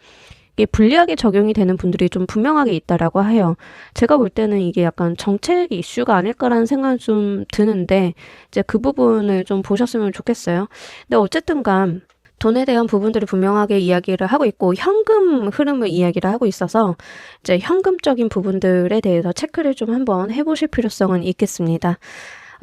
이게 불리하게 적용이 되는 분들이 좀 분명하게 있다라고 해요. 제가 볼 때는 이게 약간 정책 이슈가 아닐까라는 생각이 좀 드는데 이제 그 부분을 좀 보셨으면 좋겠어요. 근데 어쨌든 간 돈에 대한 부분들을 분명하게 이야기를 하고 있고 현금 흐름을 이야기를 하고 있어서 이제 현금적인 부분들에 대해서 체크를 좀 한번 해보실 필요성은 있겠습니다.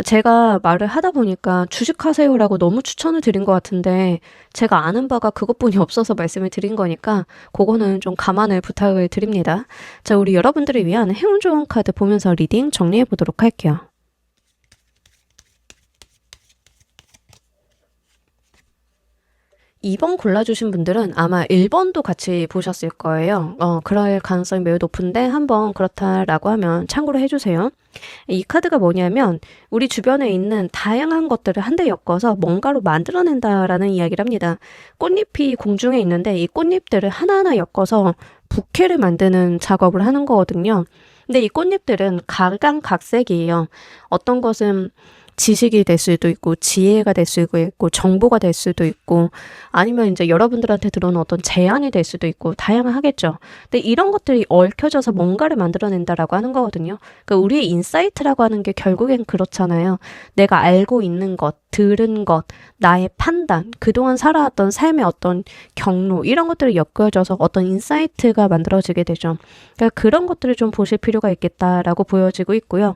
제가 말을 하다 보니까 주식하세요라고 너무 추천을 드린 것 같은데 제가 아는 바가 그것뿐이 없어서 말씀을 드린 거니까 그거는 좀 감안을 부탁을 드립니다. 자, 우리 여러분들을 위한 행운 좋은 카드 보면서 리딩 정리해 보도록 할게요. 2번 골라주신 분들은 아마 1번도 같이 보셨을 거예요. 그럴 가능성이 매우 높은데 한번 그렇다라고 하면 참고로 해주세요. 이 카드가 뭐냐면 우리 주변에 있는 다양한 것들을 한데 엮어서 뭔가로 만들어낸다라는 이야기를 합니다. 꽃잎이 공중에 있는데 이 꽃잎들을 하나하나 엮어서 부케를 만드는 작업을 하는 거거든요. 근데 이 꽃잎들은 각양각색이에요. 어떤 것은 지식이 될 수도 있고 지혜가 될 수도 있고 정보가 될 수도 있고 아니면 이제 여러분들한테 들어오는 어떤 제안이 될 수도 있고 다양하겠죠. 근데 이런 것들이 얽혀져서 뭔가를 만들어낸다라고 하는 거거든요. 그러니까 우리의 인사이트라고 하는 게 결국엔 그렇잖아요. 내가 알고 있는 것, 들은 것, 나의 판단, 그동안 살아왔던 삶의 어떤 경로 이런 것들이 엮여져서 어떤 인사이트가 만들어지게 되죠. 그러니까 그런 것들을 좀 보실 필요가 있겠다라고 보여지고 있고요.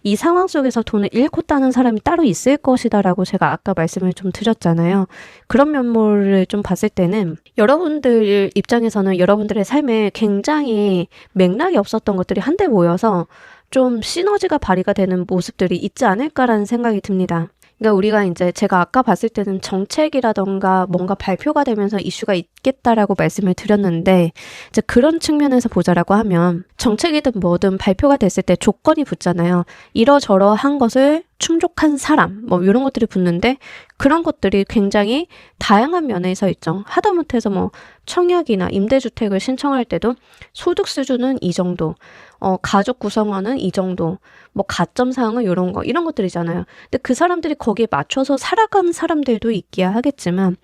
이 상황 속에서 돈을 잃고 따는 사람이 따로 있을 것이다라고 제가 아까 말씀을 좀 드렸잖아요. 그런 면모를 좀 봤을 때는 여러분들 입장에서는 여러분들의 삶에 굉장히 맥락이 없었던 것들이 한데 모여서 좀 시너지가 발휘가 되는 모습들이 있지 않을까라는 생각이 듭니다. 그러니까 우리가 이제 제가 아까 봤을 때는 정책이라던가 뭔가 발표가 되면서 이슈가 있겠다라고 말씀을 드렸는데 이제 그런 측면에서 보자라고 하면 정책이든 뭐든 발표가 됐을 때 조건이 붙잖아요. 이러저러한 것을 충족한 사람 뭐 이런 것들이 붙는데 그런 것들이 굉장히 다양한 면에서 있죠. 하다못해서 뭐 청약이나 임대주택을 신청할 때도 소득 수준은 이 정도, 가족 구성원은 이 정도, 뭐 가점 사항은 이런 것들이잖아요. 근데 그 사람들이 거기에 맞춰서 살아가는 사람들도 있기야 하겠지만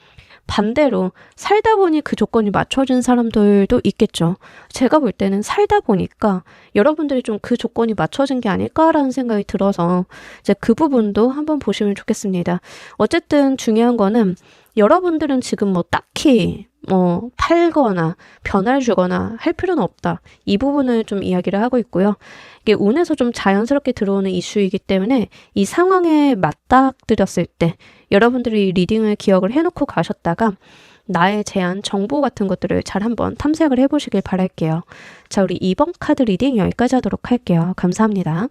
반대로 살다 보니 그 조건이 맞춰진 사람들도 있겠죠. 제가 볼 때는 살다 보니까 여러분들이 좀 그 조건이 맞춰진 게 아닐까라는 생각이 들어서 이제 그 부분도 한번 보시면 좋겠습니다. 어쨌든 중요한 거는 여러분들은 지금 뭐 딱히 뭐 팔거나 변화를 주거나 할 필요는 없다. 이 부분을 좀 이야기를 하고 있고요. 이게 운에서 좀 자연스럽게 들어오는 이슈이기 때문에 이 상황에 맞닥뜨렸을 때 여러분들이 리딩을 기억을 해놓고 가셨다가 나의 제안, 정보 같은 것들을 잘 한번 탐색을 해보시길 바랄게요. 자, 우리 2번 카드 리딩 여기까지 하도록 할게요. 감사합니다.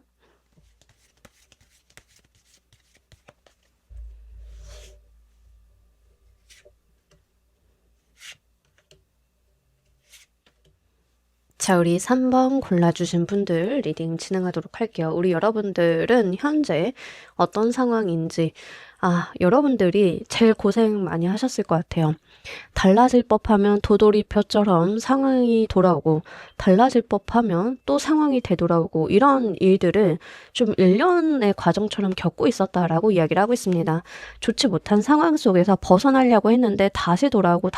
자, 우리 3번 골라주신 분들 리딩 진행하도록 할게요. 우리 여러분들은 현재 어떤 상황인지, 여러분들이 제일 고생 많이 하셨을 것 같아요. 달라질 법하면 도돌이표처럼 상황이 돌아오고 달라질 법하면 또 상황이 되돌아오고 이런 일들을 좀 일련의 과정처럼 겪고 있었다라고 이야기를 하고 있습니다. 좋지 못한 상황 속에서 벗어나려고 했는데 다시 돌아오고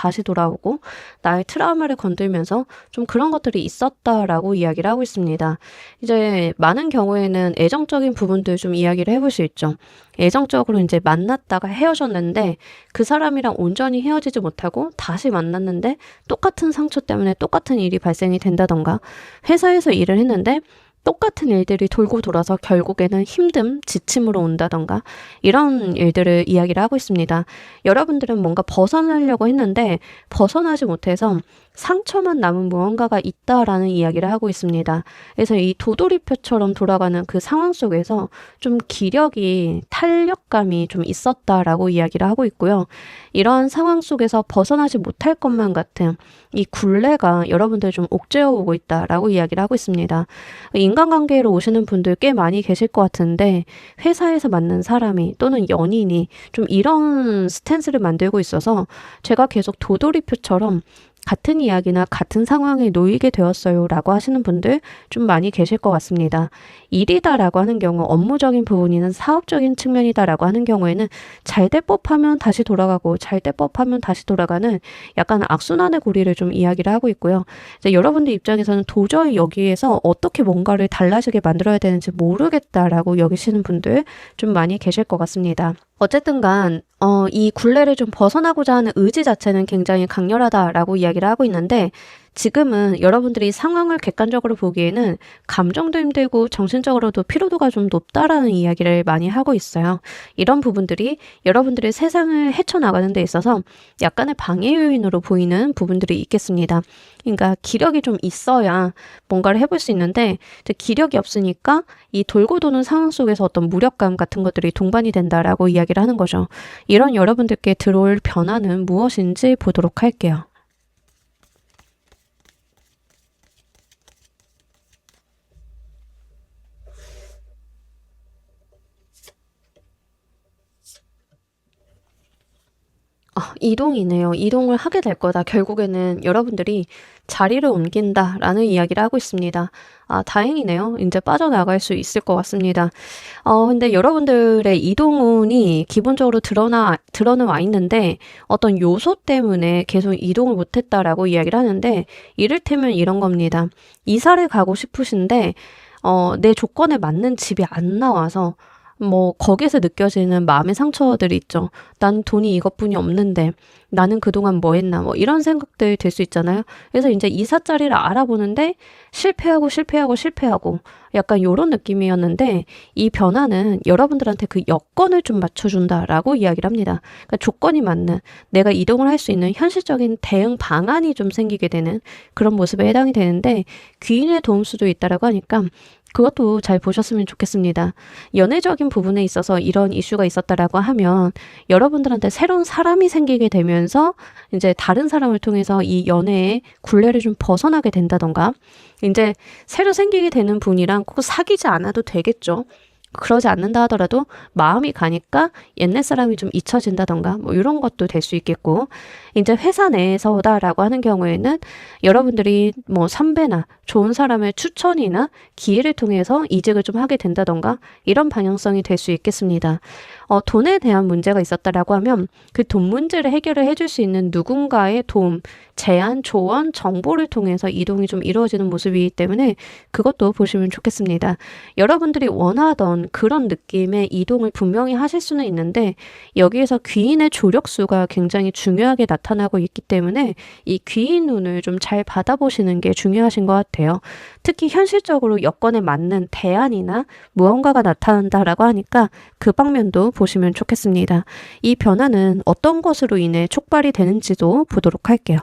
나의 트라우마를 건들면서 좀 그런 것들이 있었다라고 이야기를 하고 있습니다. 이제 많은 경우에는 애정적인 부분들 좀 이야기를 해볼 수 있죠. 애정적으로 이제 만났다가 헤어졌는데 그 사람이랑 온전히 헤어지지 못하고 다시 만났는데 똑같은 상처 때문에 똑같은 일이 발생이 된다던가 회사에서 일을 했는데 똑같은 일들이 돌고 돌아서 결국에는 힘듦, 지침으로 온다던가 이런 일들을 이야기를 하고 있습니다. 여러분들은 뭔가 벗어나려고 했는데 벗어나지 못해서 상처만 남은 무언가가 있다라는 이야기를 하고 있습니다. 그래서 이 도돌이표처럼 돌아가는 그 상황 속에서 좀 기력이 탄력감이 좀 있었다라고 이야기를 하고 있고요. 이런 상황 속에서 벗어나지 못할 것만 같은 이 굴레가 여러분들 좀 옥죄어 오고 있다라고 이야기를 하고 있습니다. 인간관계로 오시는 분들 꽤 많이 계실 것 같은데 회사에서 만난 사람이 또는 연인이 좀 이런 스탠스를 만들고 있어서 제가 계속 도돌이표처럼 같은 이야기나 같은 상황에 놓이게 되었어요 라고 하시는 분들 좀 많이 계실 것 같습니다. 일이다라고 하는 경우 업무적인 부분이나 사업적인 측면이다라고 하는 경우에는 잘 될 법하면 다시 돌아가고 잘 될 법하면 다시 돌아가는 약간 악순환의 고리를 좀 이야기를 하고 있고요. 이제 여러분들 입장에서는 도저히 여기에서 어떻게 뭔가를 달라지게 만들어야 되는지 모르겠다라고 여기시는 분들 좀 많이 계실 것 같습니다. 어쨌든 간, 이 굴레를 좀 벗어나고자 하는 의지 자체는 굉장히 강렬하다라고 이야기를 하고 있는데, 지금은 여러분들이 상황을 객관적으로 보기에는 감정도 힘들고 정신적으로도 피로도가 좀 높다라는 이야기를 많이 하고 있어요. 이런 부분들이 여러분들의 세상을 헤쳐나가는 데 있어서 약간의 방해 요인으로 보이는 부분들이 있겠습니다. 그러니까 기력이 좀 있어야 뭔가를 해볼 수 있는데 기력이 없으니까 이 돌고 도는 상황 속에서 어떤 무력감 같은 것들이 동반이 된다라고 이야기를 하는 거죠. 이런 여러분들께 들어올 변화는 무엇인지 보도록 할게요. 이동이네요. 이동을 하게 될 거다. 결국에는 여러분들이 자리를 옮긴다라는 이야기를 하고 있습니다. 다행이네요. 이제 빠져나갈 수 있을 것 같습니다. 근데 여러분들의 이동운이 기본적으로 드러는 와 있는데 어떤 요소 때문에 계속 이동을 못했다라고 이야기를 하는데 이를테면 이런 겁니다. 이사를 가고 싶으신데 내 조건에 맞는 집이 안 나와서 거기에서 느껴지는 마음의 상처들이 있죠. 난 돈이 이것뿐이 없는데 나는 그동안 뭐 했나 이런 생각들 들 수 있잖아요. 그래서 이제 이사 자리를 알아보는데 실패하고 약간 요런 느낌이었는데 이 변화는 여러분들한테 그 여건을 좀 맞춰준다라고 이야기를 합니다. 그러니까 조건이 맞는 내가 이동을 할 수 있는 현실적인 대응 방안이 좀 생기게 되는 그런 모습에 해당이 되는데 귀인의 도움수도 있다라고 하니까 그것도 잘 보셨으면 좋겠습니다. 연애적인 부분에 있어서 이런 이슈가 있었다라고 하면 여러분들한테 새로운 사람이 생기게 되면서 이제 다른 사람을 통해서 이 연애의 굴레를 좀 벗어나게 된다던가 이제 새로 생기게 되는 분이랑 꼭 사귀지 않아도 되겠죠. 그러지 않는다 하더라도 마음이 가니까 옛날 사람이 좀 잊혀진다던가 이런 것도 될 수 있겠고 이제 회사 내에서다라고 하는 경우에는 여러분들이 선배나 좋은 사람의 추천이나 기회를 통해서 이직을 좀 하게 된다던가 이런 방향성이 될 수 있겠습니다. 돈에 대한 문제가 있었다라고 하면 그 돈 문제를 해결을 해줄 수 있는 누군가의 도움, 제안, 조언, 정보를 통해서 이동이 좀 이루어지는 모습이기 때문에 그것도 보시면 좋겠습니다. 여러분들이 원하던 그런 느낌의 이동을 분명히 하실 수는 있는데 여기에서 귀인의 조력수가 굉장히 중요하게 나타나고 있기 때문에 이 귀인 운을 좀 잘 받아보시는 게 중요하신 것 같아요. 특히 현실적으로 여건에 맞는 대안이나 무언가가 나타난다라고 하니까 그 방면도 보시면 좋겠습니다. 이 변화는 어떤 것으로 인해 촉발이 되는지도 보도록 할게요.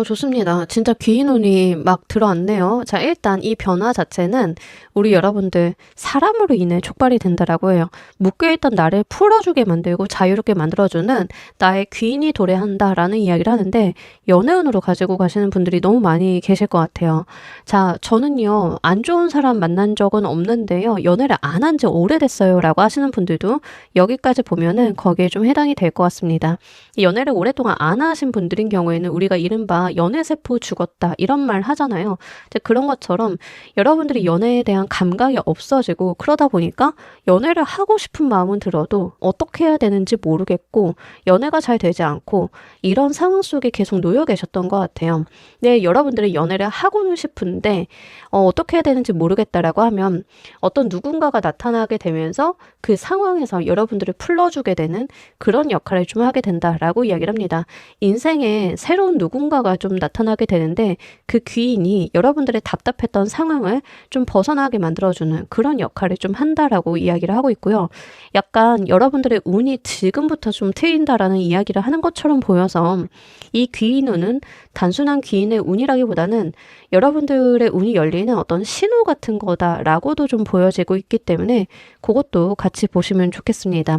좋습니다. 진짜 귀인운이 막 들어왔네요. 자, 일단 이 변화 자체는 우리 여러분들 사람으로 인해 촉발이 된다라고 해요. 묶여있던 나를 풀어주게 만들고 자유롭게 만들어주는 나의 귀인이 도래한다라는 이야기를 하는데 연애운으로 가지고 가시는 분들이 너무 많이 계실 것 같아요. 자, 저는요, 안 좋은 사람 만난 적은 없는데요. 연애를 안 한 지 오래됐어요. 라고 하시는 분들도 여기까지 보면은 거기에 좀 해당이 될 것 같습니다. 연애를 오랫동안 안 하신 분들인 경우에는 우리가 이른바 연애세포 죽었다 이런 말 하잖아요. 이제 그런 것처럼 여러분들이 연애에 대한 감각이 없어지고 그러다 보니까 연애를 하고 싶은 마음은 들어도 어떻게 해야 되는지 모르겠고 연애가 잘 되지 않고 이런 상황 속에 계속 놓여 계셨던 것 같아요. 네, 여러분들이 연애를 하고는 싶은데 어떻게 해야 되는지 모르겠다라고 하면 어떤 누군가가 나타나게 되면서 그 상황에서 여러분들을 풀어주게 되는 그런 역할을 좀 하게 된다라고 이야기를 합니다. 인생에 새로운 누군가가 좀 나타나게 되는데 그 귀인이 여러분들의 답답했던 상황을 좀 벗어나게 만들어주는 그런 역할을 좀 한다라고 이야기를 하고 있고요. 약간 여러분들의 운이 지금부터 좀 트인다라는 이야기를 하는 것처럼 보여서 이 귀인 운은 단순한 귀인의 운이라기보다는 여러분들의 운이 열리는 어떤 신호 같은 거다라고도 좀 보여지고 있기 때문에 그것도 같이 보시면 좋겠습니다.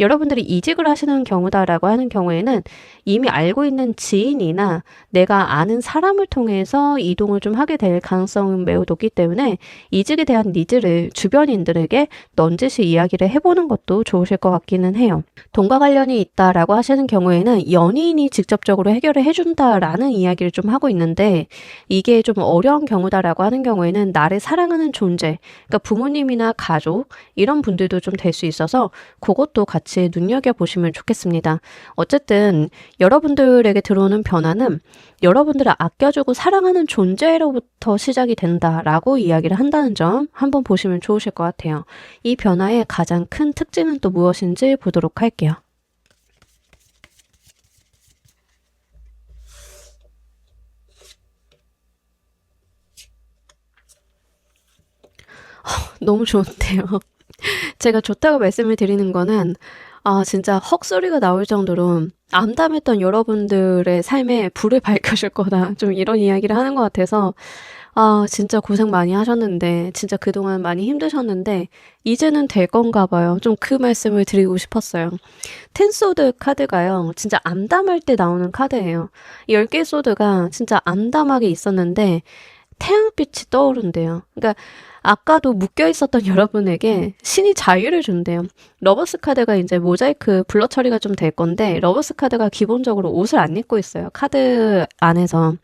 여러분들이 이직을 하시는 경우다라고 하는 경우에는 이미 알고 있는 지인이나 내가 아는 사람을 통해서 이동을 좀 하게 될 가능성은 매우 높기 때문에 이직에 대한 니즈를 주변인들에게 넌지시 이야기를 해보는 것도 좋으실 것 같기는 해요. 돈과 관련이 있다라고 하시는 경우에는 연인이 직접적으로 해결을 해준다라는 이야기를 좀 하고 있는데 이게 좀 어려운 경우다라고 하는 경우에는 나를 사랑하는 존재, 그러니까 부모님이나 가족 이런 분들도 좀 될 수 있어서 그것도 같이 눈여겨보시면 좋겠습니다. 어쨌든 여러분들에게 들어오는 변화는 여러분들을 아껴주고 사랑하는 존재로부터 시작이 된다라고 이야기를 한다는 점 한번 보시면 좋으실 것 같아요. 이 변화의 가장 큰 특징은 또 무엇인지 보도록 할게요. 너무 좋은데요. 제가 좋다고 말씀을 드리는 거는 진짜 헉소리가 나올 정도로 암담했던 여러분들의 삶에 불을 밝혀줄 거다. 좀 이런 이야기를 하는 것 같아서 진짜 고생 많이 하셨는데 진짜 그동안 많이 힘드셨는데 이제는 될 건가 봐요. 좀 그 말씀을 드리고 싶었어요. 텐소드 카드가요. 진짜 암담할 때 나오는 카드예요. 10개 소드가 진짜 암담하게 있었는데 태양빛이 떠오른대요. 그러니까 아까도 묶여 있었던 여러분에게 신이 자유를 준대요. 러버스 카드가 이제 모자이크 블러 처리가 좀 될 건데 러버스 카드가 기본적으로 옷을 안 입고 있어요. 카드 안에서.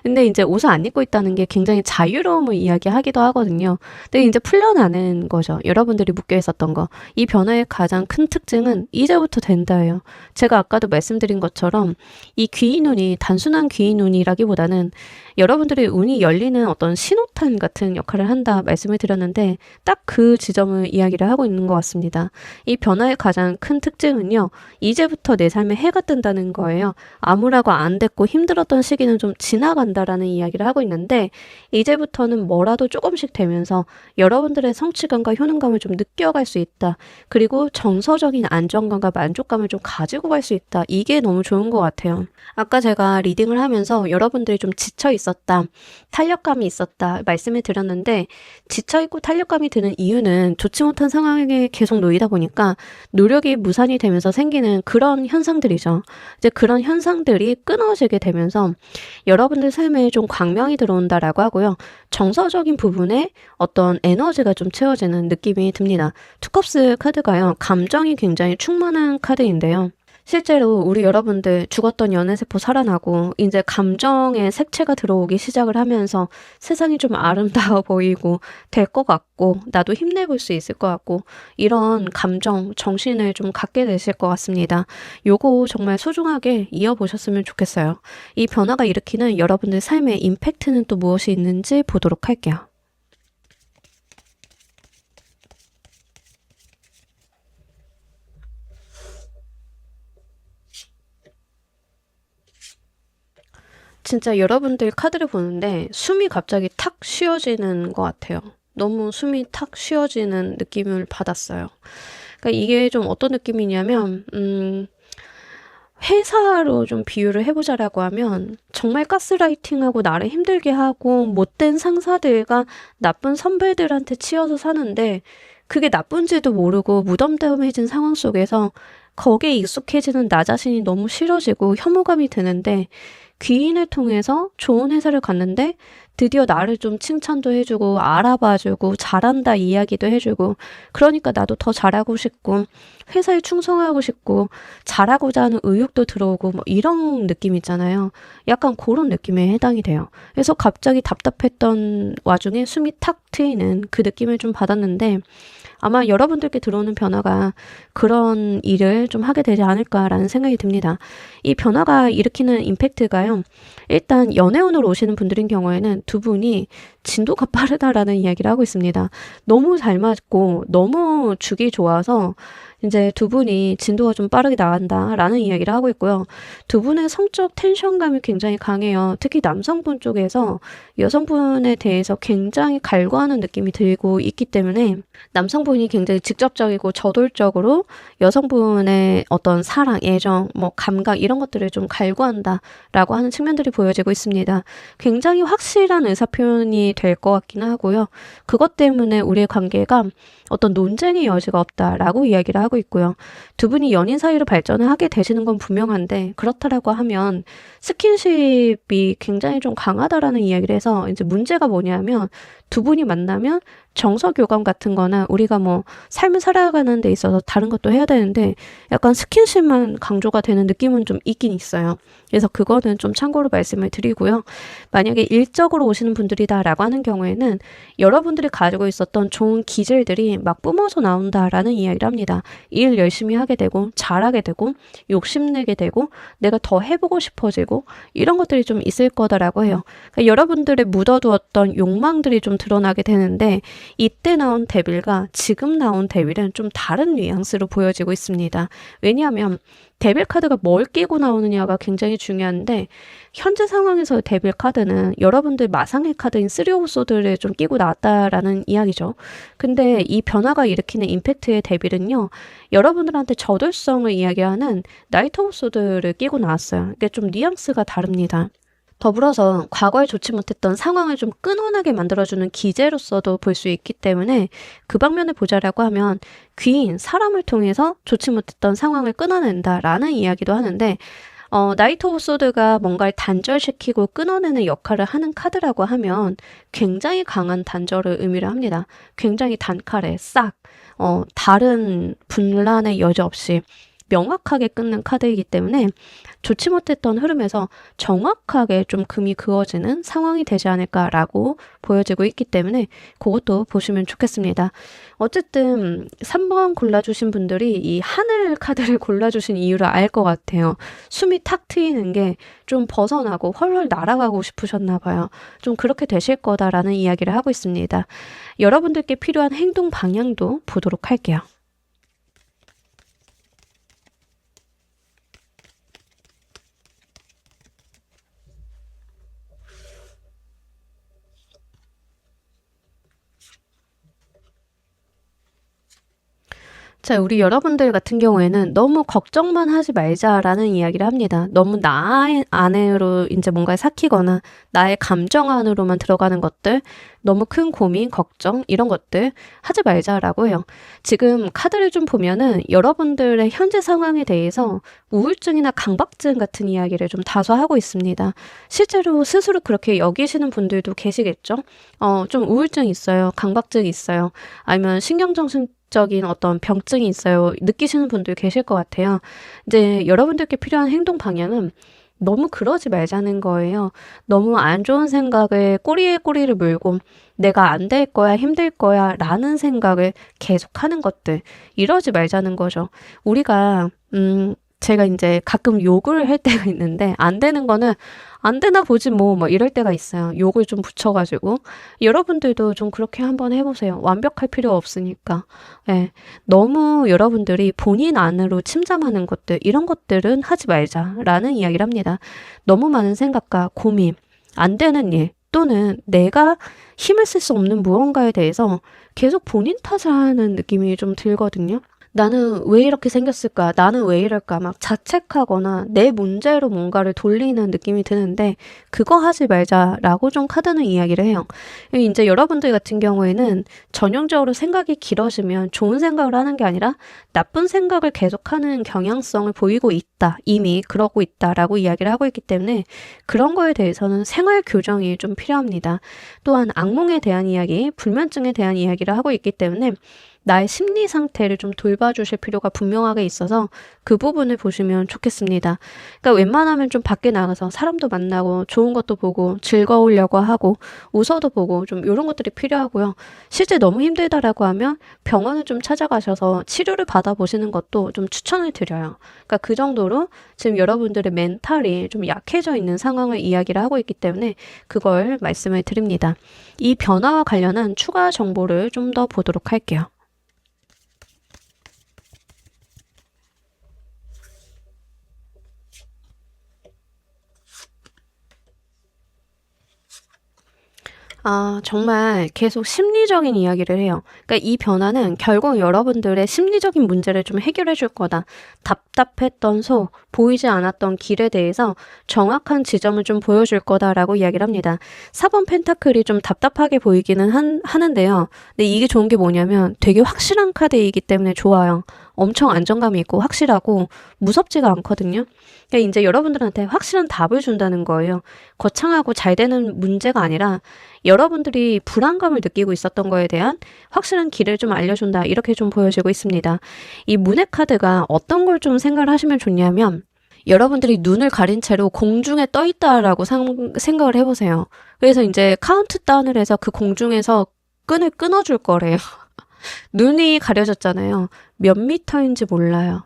근데 이제 옷을 안 입고 있다는 게 굉장히 자유로움을 이야기하기도 하거든요. 근데 이제 풀려나는 거죠. 여러분들이 묶여 있었던 거. 이 변화의 가장 큰 특징은 이제부터 된다예요. 제가 아까도 말씀드린 것처럼 이 귀인 운이 단순한 귀인 운이라기보다는 여러분들의 운이 열리는 어떤 신호탄 같은 역할을 한다 말씀을 드렸는데 딱 그 지점을 이야기를 하고 있는 것 같습니다. 이 변화의 가장 큰 특징은요. 이제부터 내 삶에 해가 뜬다는 거예요. 아무라고 안 됐고 힘들었던 시기는 좀 지나간다라는 이야기를 하고 있는데 이제부터는 뭐라도 조금씩 되면서 여러분들의 성취감과 효능감을 좀 느껴갈 수 있다. 그리고 정서적인 안정감과 만족감을 좀 가지고 갈 수 있다. 이게 너무 좋은 것 같아요. 아까 제가 리딩을 하면서 여러분들이 좀 지쳐 있었다, 탄력감이 있었다 말씀을 드렸는데 지쳐있고 탄력감이 드는 이유는 좋지 못한 상황에 계속 놓이다 보니까 노력이 무산이 되면서 생기는 그런 현상들이죠. 이제 그런 현상들이 끊어지게 되면서 여러분들 삶에 좀 광명이 들어온다라고 하고요. 정서적인 부분에 어떤 에너지가 좀 채워지는 느낌이 듭니다. 투컵스 카드가요. 감정이 굉장히 충만한 카드인데요. 실제로 우리 여러분들 죽었던 연애세포 살아나고 이제 감정의 색채가 들어오기 시작을 하면서 세상이 좀 아름다워 보이고 될 것 같고 나도 힘내볼 수 있을 것 같고 이런 감정, 정신을 좀 갖게 되실 것 같습니다. 요거 정말 소중하게 이어보셨으면 좋겠어요. 이 변화가 일으키는 여러분들 삶의 임팩트는 또 무엇이 있는지 보도록 할게요. 진짜 여러분들 카드를 보는데 숨이 갑자기 탁 쉬어지는 것 같아요. 너무 숨이 탁 쉬어지는 느낌을 받았어요. 그러니까 이게 좀 어떤 느낌이냐면, 회사로 좀 비유를 해보자라고 하면, 정말 가스라이팅하고 나를 힘들게 하고, 못된 상사들과 나쁜 선배들한테 치여서 사는데, 그게 나쁜지도 모르고 무덤덤해진 상황 속에서 거기에 익숙해지는 나 자신이 너무 싫어지고 혐오감이 드는데, 귀인을 통해서 좋은 회사를 갔는데 드디어 나를 좀 칭찬도 해주고 알아봐주고 잘한다 이야기도 해주고 그러니까 나도 더 잘하고 싶고 회사에 충성하고 싶고 잘하고자 하는 의욕도 들어오고 뭐 이런 느낌 있잖아요. 약간 그런 느낌에 해당이 돼요. 그래서 갑자기 답답했던 와중에 숨이 탁 트이는 그 느낌을 좀 받았는데 아마 여러분들께 들어오는 변화가 그런 일을 좀 하게 되지 않을까라는 생각이 듭니다. 이 변화가 일으키는 임팩트가요. 일단 연애운으로 오시는 분들인 경우에는 두 분이 진도가 빠르다라는 이야기를 하고 있습니다. 너무 잘 맞고 너무 죽이 좋아서 이제 두 분이 진도가 좀 빠르게 나간다라는 이야기를 하고 있고요. 두 분의 성적 텐션감이 굉장히 강해요. 특히 남성분 쪽에서 여성분에 대해서 굉장히 갈구하는 느낌이 들고 있기 때문에 남성분이 굉장히 직접적이고 저돌적으로 여성분의 어떤 사랑, 애정, 뭐 감각 이런 것들을 좀 갈구한다라고 하는 측면들이 보여지고 있습니다. 굉장히 확실한 의사표현이 될 것 같기는 하고요. 그것 때문에 우리의 관계가 어떤 논쟁의 여지가 없다라고 이야기를 하고 있고요. 두 분이 연인 사이로 발전을 하게 되시는 건 분명한데 그렇다라고 하면 스킨십이 굉장히 좀 강하다라는 이야기를 해서 이제 문제가 뭐냐면 두 분이 만나면 정서 교감 같은 거나 우리가 뭐 삶을 살아가는 데 있어서 다른 것도 해야 되는데 약간 스킨십만 강조가 되는 느낌은 좀 있긴 있어요. 그래서 그거는 좀 참고로 말씀을 드리고요. 만약에 일적으로 오시는 분들이다라고 하는 경우에는 여러분들이 가지고 있었던 좋은 기질들이 막 뿜어져 나온다라는 이야기를 합니다. 일 열심히 하게 되고 잘하게 되고 욕심내게 되고 내가 더 해보고 싶어지고 이런 것들이 좀 있을 거다라고 해요. 그러니까 여러분들의 묻어두었던 욕망들이 좀 드러나게 되는데 이때 나온 데빌과 지금 나온 데빌은 좀 다른 뉘앙스로 보여지고 있습니다. 왜냐하면 데빌 카드가 뭘 끼고 나오느냐가 굉장히 중요한데 현재 상황에서 데빌 카드는 여러분들 마상의 카드인 쓰리 오브 소드를 좀 끼고 나왔다라는 이야기죠. 근데 이 변화가 일으키는 임팩트의 데빌은요. 여러분들한테 저돌성을 이야기하는 나이트 오브 소드를 끼고 나왔어요. 이게 좀 뉘앙스가 다릅니다. 더불어서 과거에 좋지 못했던 상황을 좀 끈원하게 만들어주는 기제로서도 볼 수 있기 때문에 그 방면을 보자라고 하면 귀인, 사람을 통해서 좋지 못했던 상황을 끊어낸다라는 이야기도 하는데 나이트 오브 소드가 뭔가를 단절시키고 끊어내는 역할을 하는 카드라고 하면 굉장히 강한 단절을 의미를 합니다. 굉장히 단칼에 싹 다른 분란의 여지 없이 명확하게 끊는 카드이기 때문에 좋지 못했던 흐름에서 정확하게 좀 금이 그어지는 상황이 되지 않을까라고 보여지고 있기 때문에 그것도 보시면 좋겠습니다. 어쨌든 3번 골라주신 분들이 이 하늘 카드를 골라주신 이유를 알 것 같아요. 숨이 탁 트이는 게 좀 벗어나고 헐헐 날아가고 싶으셨나 봐요. 좀 그렇게 되실 거다라는 이야기를 하고 있습니다. 여러분들께 필요한 행동 방향도 보도록 할게요. 자, 우리 여러분들 같은 경우에는 너무 걱정만 하지 말자라는 이야기를 합니다. 너무 나 안으로 이제 뭔가를 삭히거나 나의 감정 안으로만 들어가는 것들, 너무 큰 고민, 걱정 이런 것들 하지 말자라고 해요. 지금 카드를 좀 보면은 여러분들의 현재 상황에 대해서 우울증이나 강박증 같은 이야기를 좀 다소 하고 있습니다. 실제로 스스로 그렇게 여기시는 분들도 계시겠죠? 좀 우울증 있어요. 강박증 있어요. 아니면 신경정신적인 어떤 병증이 있어요. 느끼시는 분들 계실 것 같아요. 이제 여러분들께 필요한 행동 방향은 너무 그러지 말자는 거예요. 너무 안 좋은 생각을 꼬리에 꼬리를 물고 내가 안 될 거야, 힘들 거야 라는 생각을 계속하는 것들. 이러지 말자는 거죠. 우리가 제가 이제 가끔 욕을 할 때가 있는데 안 되는 거는 안 되나 보지 뭐 이럴 때가 있어요. 욕을 좀 붙여가지고 여러분들도 좀 그렇게 한번 해보세요. 완벽할 필요 없으니까. 예, 너무 여러분들이 본인 안으로 침잠하는 것들 이런 것들은 하지 말자라는 이야기를 합니다. 너무 많은 생각과 고민, 안 되는 일 또는 내가 힘을 쓸 수 없는 무언가에 대해서 계속 본인 탓하는 느낌이 좀 들거든요. 나는 왜 이렇게 생겼을까? 나는 왜 이럴까? 막 자책하거나 내 문제로 뭔가를 돌리는 느낌이 드는데 그거 하지 말자라고 좀 카드는 이야기를 해요. 이제 여러분들 같은 경우에는 전형적으로 생각이 길어지면 좋은 생각을 하는 게 아니라 나쁜 생각을 계속하는 경향성을 보이고 있다. 이미 그러고 있다라고 이야기를 하고 있기 때문에 그런 거에 대해서는 생활 교정이 좀 필요합니다. 또한 악몽에 대한 이야기, 불면증에 대한 이야기를 하고 있기 때문에 나의 심리 상태를 좀 돌봐주실 필요가 분명하게 있어서 그 부분을 보시면 좋겠습니다. 그러니까 웬만하면 좀 밖에 나가서 사람도 만나고 좋은 것도 보고 즐거우려고 하고 웃어도 보고 좀 이런 것들이 필요하고요. 실제 너무 힘들다라고 하면 병원을 좀 찾아가셔서 치료를 받아보시는 것도 좀 추천을 드려요. 그러니까 그 정도로 지금 여러분들의 멘탈이 좀 약해져 있는 상황을 이야기를 하고 있기 때문에 그걸 말씀을 드립니다. 이 변화와 관련한 추가 정보를 좀 더 보도록 할게요. 정말 계속 심리적인 이야기를 해요. 그러니까 이 변화는 결국 여러분들의 심리적인 문제를 좀 해결해 줄 거다. 답답했던 속, 보이지 않았던 길에 대해서 정확한 지점을 좀 보여줄 거다라고 이야기를 합니다. 4번 펜타클이 좀 답답하게 보이기는 하는데요. 근데 이게 좋은 게 뭐냐면 되게 확실한 카드이기 때문에 좋아요. 엄청 안정감이 있고 확실하고 무섭지가 않거든요. 그러니까 이제 여러분들한테 확실한 답을 준다는 거예요. 거창하고 잘 되는 문제가 아니라 여러분들이 불안감을 느끼고 있었던 거에 대한 확실한 길을 좀 알려준다. 이렇게 좀 보여지고 있습니다. 이 문의 카드가 어떤 걸 좀 생각을 하시면 좋냐면 여러분들이 눈을 가린 채로 공중에 떠 있다라고 생각을 해보세요. 그래서 이제 카운트다운을 해서 그 공중에서 끈을 끊어줄 거래요. 눈이 가려졌잖아요. 몇 미터인지 몰라요.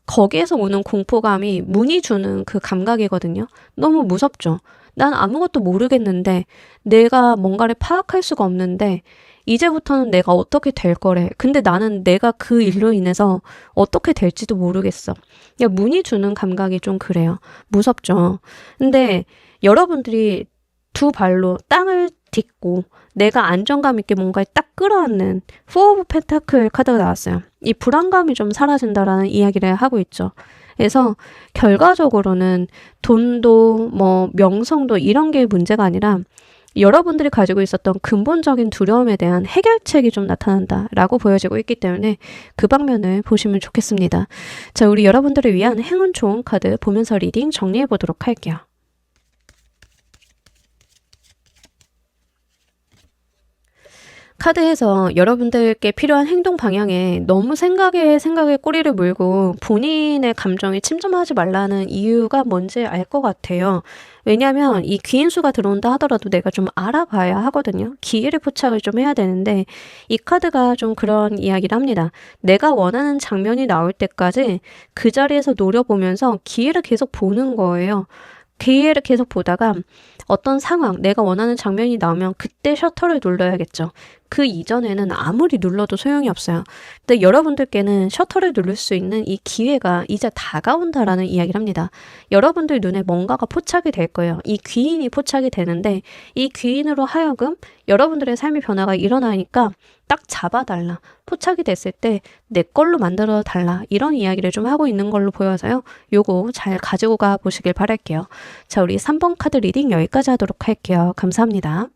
거기에서 오는 공포감이 문이 주는 그 감각이거든요. 너무 무섭죠. 난 아무것도 모르겠는데 내가 뭔가를 파악할 수가 없는데 이제부터는 내가 어떻게 될 거래. 근데 나는 내가 그 일로 인해서 어떻게 될지도 모르겠어. 그냥 문이 주는 감각이 좀 그래요. 무섭죠. 근데 여러분들이 두 발로 땅을 딛고 내가 안정감 있게 뭔가를 딱 끌어안는 포 오브 펜타클 카드가 나왔어요. 이 불안감이 좀 사라진다라는 이야기를 하고 있죠. 그래서 결과적으로는 돈도 뭐 명성도 이런 게 문제가 아니라 여러분들이 가지고 있었던 근본적인 두려움에 대한 해결책이 좀 나타난다라고 보여지고 있기 때문에 그 방면을 보시면 좋겠습니다. 자, 우리 여러분들을 위한 행운 좋은 카드 보면서 리딩 정리해 보도록 할게요. 카드에서 여러분들께 필요한 행동 방향에 너무 생각에 꼬리를 물고 본인의 감정에 침잠하지 말라는 이유가 뭔지 알 것 같아요. 왜냐하면 이 귀인수가 들어온다 하더라도 내가 좀 알아봐야 하거든요. 기회를 포착을 좀 해야 되는데 이 카드가 좀 그런 이야기를 합니다. 내가 원하는 장면이 나올 때까지 그 자리에서 노려보면서 기회를 계속 보는 거예요. 기회를 계속 보다가 어떤 상황, 내가 원하는 장면이 나오면 그때 셔터를 눌러야겠죠. 그 이전에는 아무리 눌러도 소용이 없어요. 근데 여러분들께는 셔터를 누를 수 있는 이 기회가 이제 다가온다라는 이야기를 합니다. 여러분들 눈에 뭔가가 포착이 될 거예요. 이 귀인이 포착이 되는데 이 귀인으로 하여금 여러분들의 삶의 변화가 일어나니까 딱 잡아달라. 포착이 됐을 때 내 걸로 만들어 달라. 이런 이야기를 좀 하고 있는 걸로 보여서요. 요거 잘 가지고 가 보시길 바랄게요. 자, 우리 3번 카드 리딩 여기까지 하도록 할게요. 감사합니다.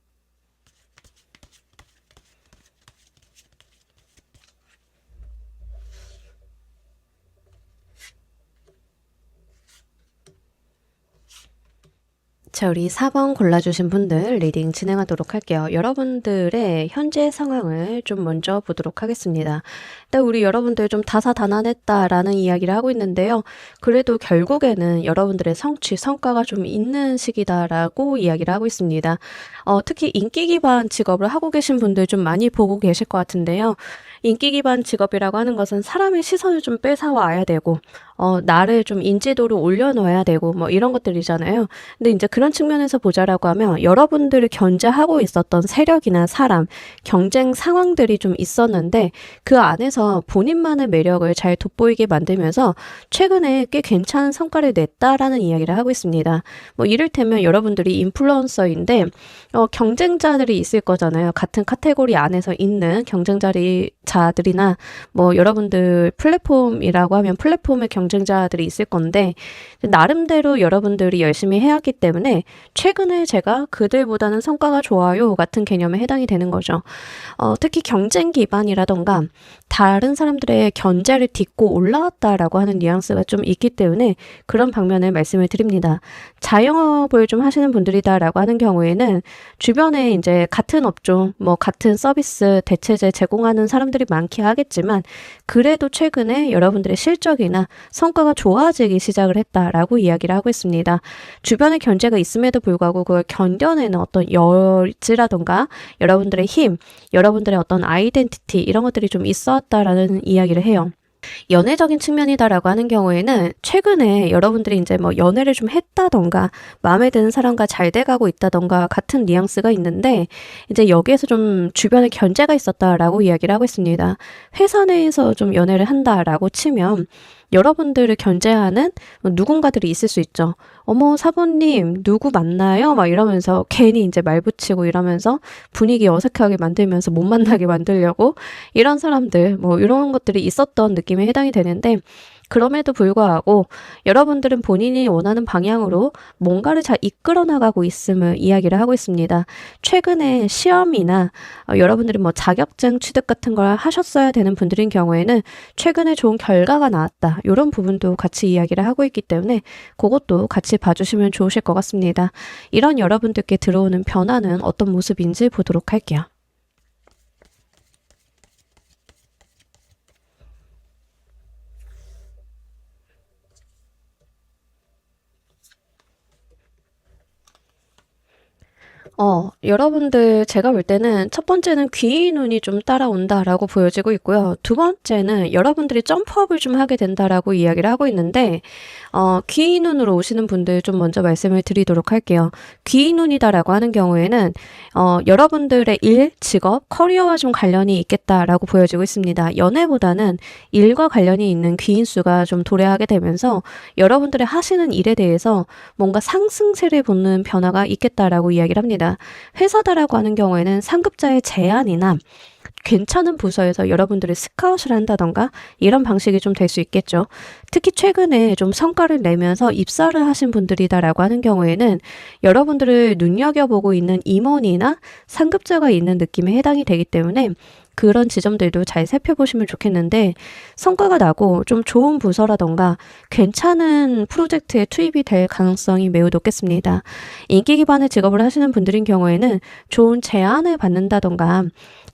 자, 우리 4번 골라주신 분들 리딩 진행하도록 할게요. 여러분들의 현재 상황을 좀 먼저 보도록 하겠습니다. 일단 우리 여러분들 좀 다사다난했다라는 이야기를 하고 있는데요. 그래도 결국에는 여러분들의 성취, 성과가 좀 있는 시기다라고 이야기를 하고 있습니다. 특히 인기 기반 직업을 하고 계신 분들 좀 많이 보고 계실 것 같은데요. 인기 기반 직업이라고 하는 것은 사람의 시선을 좀 뺏어와야 되고, 나를 좀 인지도를 올려놓아야 되고, 뭐 이런 것들이잖아요. 근데 이제 그런 측면에서 보자라고 하면 여러분들을 견제하고 있었던 세력이나 사람, 경쟁 상황들이 좀 있었는데 그 안에서 본인만의 매력을 잘 돋보이게 만들면서 최근에 꽤 괜찮은 성과를 냈다라는 이야기를 하고 있습니다. 뭐 이를테면 여러분들이 인플루언서인데 경쟁자들이 있을 거잖아요. 같은 카테고리 안에서 있는 경쟁자들이나 뭐 여러분들 플랫폼이라고 하면 플랫폼의 경쟁자들이 있을 건데 나름대로 여러분들이 열심히 해왔기 때문에 최근에 제가 그들보다는 성과가 좋아요 같은 개념에 해당이 되는 거죠. 특히 경쟁 기반이라던가 다른 사람들의 견제를 딛고 올라왔다라고 하는 뉘앙스가 좀 있기 때문에 그런 방면을 말씀을 드립니다. 자영업을 좀 하시는 분들이다라고 하는 경우에는 주변에 이제 같은 업종, 뭐 같은 서비스, 대체제 제공하는 사람들이 많긴 하겠지만 그래도 최근에 여러분들의 실적이나 성과가 좋아지기 시작을 했다라고 이야기를 하고 있습니다. 주변에 견제가 있음에도 불구하고 그걸 견뎌내는 어떤 여지라던가 여러분들의 힘, 여러분들의 어떤 아이덴티티 이런 것들이 좀 있었다라는 이야기를 해요. 연애적인 측면이다라고 하는 경우에는 최근에 여러분들이 이제 뭐 연애를 좀 했다던가 마음에 드는 사람과 잘 돼가고 있다던가 같은 뉘앙스가 있는데 이제 여기에서 좀 주변에 견제가 있었다라고 이야기를 하고 있습니다. 회사 내에서 좀 연애를 한다라고 치면 여러분들을 견제하는 누군가들이 있을 수 있죠. 어머, 사부님, 누구 만나요? 막 이러면서 괜히 이제 말 붙이고 이러면서 분위기 어색하게 만들면서 못 만나게 만들려고 이런 사람들, 뭐 이런 것들이 있었던 느낌에 해당이 되는데 그럼에도 불구하고 여러분들은 본인이 원하는 방향으로 뭔가를 잘 이끌어 나가고 있음을 이야기를 하고 있습니다. 최근에 시험이나 여러분들이 뭐 자격증 취득 같은 걸 하셨어야 되는 분들인 경우에는 최근에 좋은 결과가 나왔다. 이런 부분도 같이 이야기를 하고 있기 때문에 그것도 같이 봐주시면 좋으실 것 같습니다. 이런 여러분들께 들어오는 변화는 어떤 모습인지 보도록 할게요. 여러분들 제가 볼 때는 첫 번째는 귀인 운이 좀 따라온다라고 보여지고 있고요. 두 번째는 여러분들이 점프업을 좀 하게 된다라고 이야기를 하고 있는데 귀인 운으로 오시는 분들 좀 먼저 말씀을 드리도록 할게요. 귀인 운이다라고 하는 경우에는 여러분들의 일, 직업, 커리어와 좀 관련이 있겠다라고 보여지고 있습니다. 연애보다는 일과 관련이 있는 귀인 수가 좀 도래하게 되면서 여러분들의 하시는 일에 대해서 뭔가 상승세를 보는 변화가 있겠다라고 이야기를 합니다. 회사다라고 하는 경우에는 상급자의 제안이나 괜찮은 부서에서 여러분들이 스카웃을 한다던가 이런 방식이 좀 될 수 있겠죠. 특히 최근에 좀 성과를 내면서 입사를 하신 분들이다라고 하는 경우에는 여러분들을 눈여겨보고 있는 임원이나 상급자가 있는 느낌에 해당이 되기 때문에 그런 지점들도 잘 살펴보시면 좋겠는데 성과가 나고 좀 좋은 부서라던가 괜찮은 프로젝트에 투입이 될 가능성이 매우 높겠습니다. 인기 기반의 직업을 하시는 분들인 경우에는 좋은 제안을 받는다던가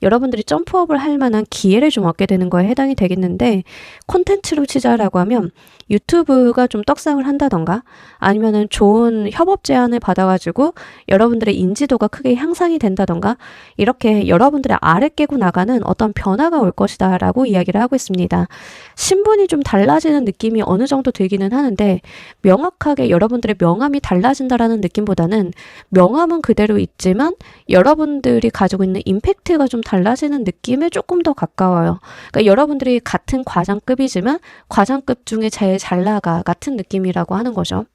여러분들이 점프업을 할 만한 기회를 좀 얻게 되는 거에 해당이 되겠는데 콘텐츠로 치자라고 하면 유튜브가 좀 떡상을 한다던가 아니면은 좋은 협업 제안을 받아가지고 여러분들의 인지도가 크게 향상이 된다던가 이렇게 여러분들의 아래 깨고 나가는 어떤 변화가 올 것이다 라고 이야기를 하고 있습니다. 신분이 좀 달라지는 느낌이 어느 정도 들기는 하는데 명확하게 여러분들의 명함이 달라진다라는 느낌보다는 명함은 그대로 있지만 여러분들이 가지고 있는 임팩트가 좀 달라지는 느낌에 조금 더 가까워요. 그러니까 여러분들이 같은 과장급이지만 과장급 중에 제일 잘 나가 같은 느낌이라고 하는 거죠.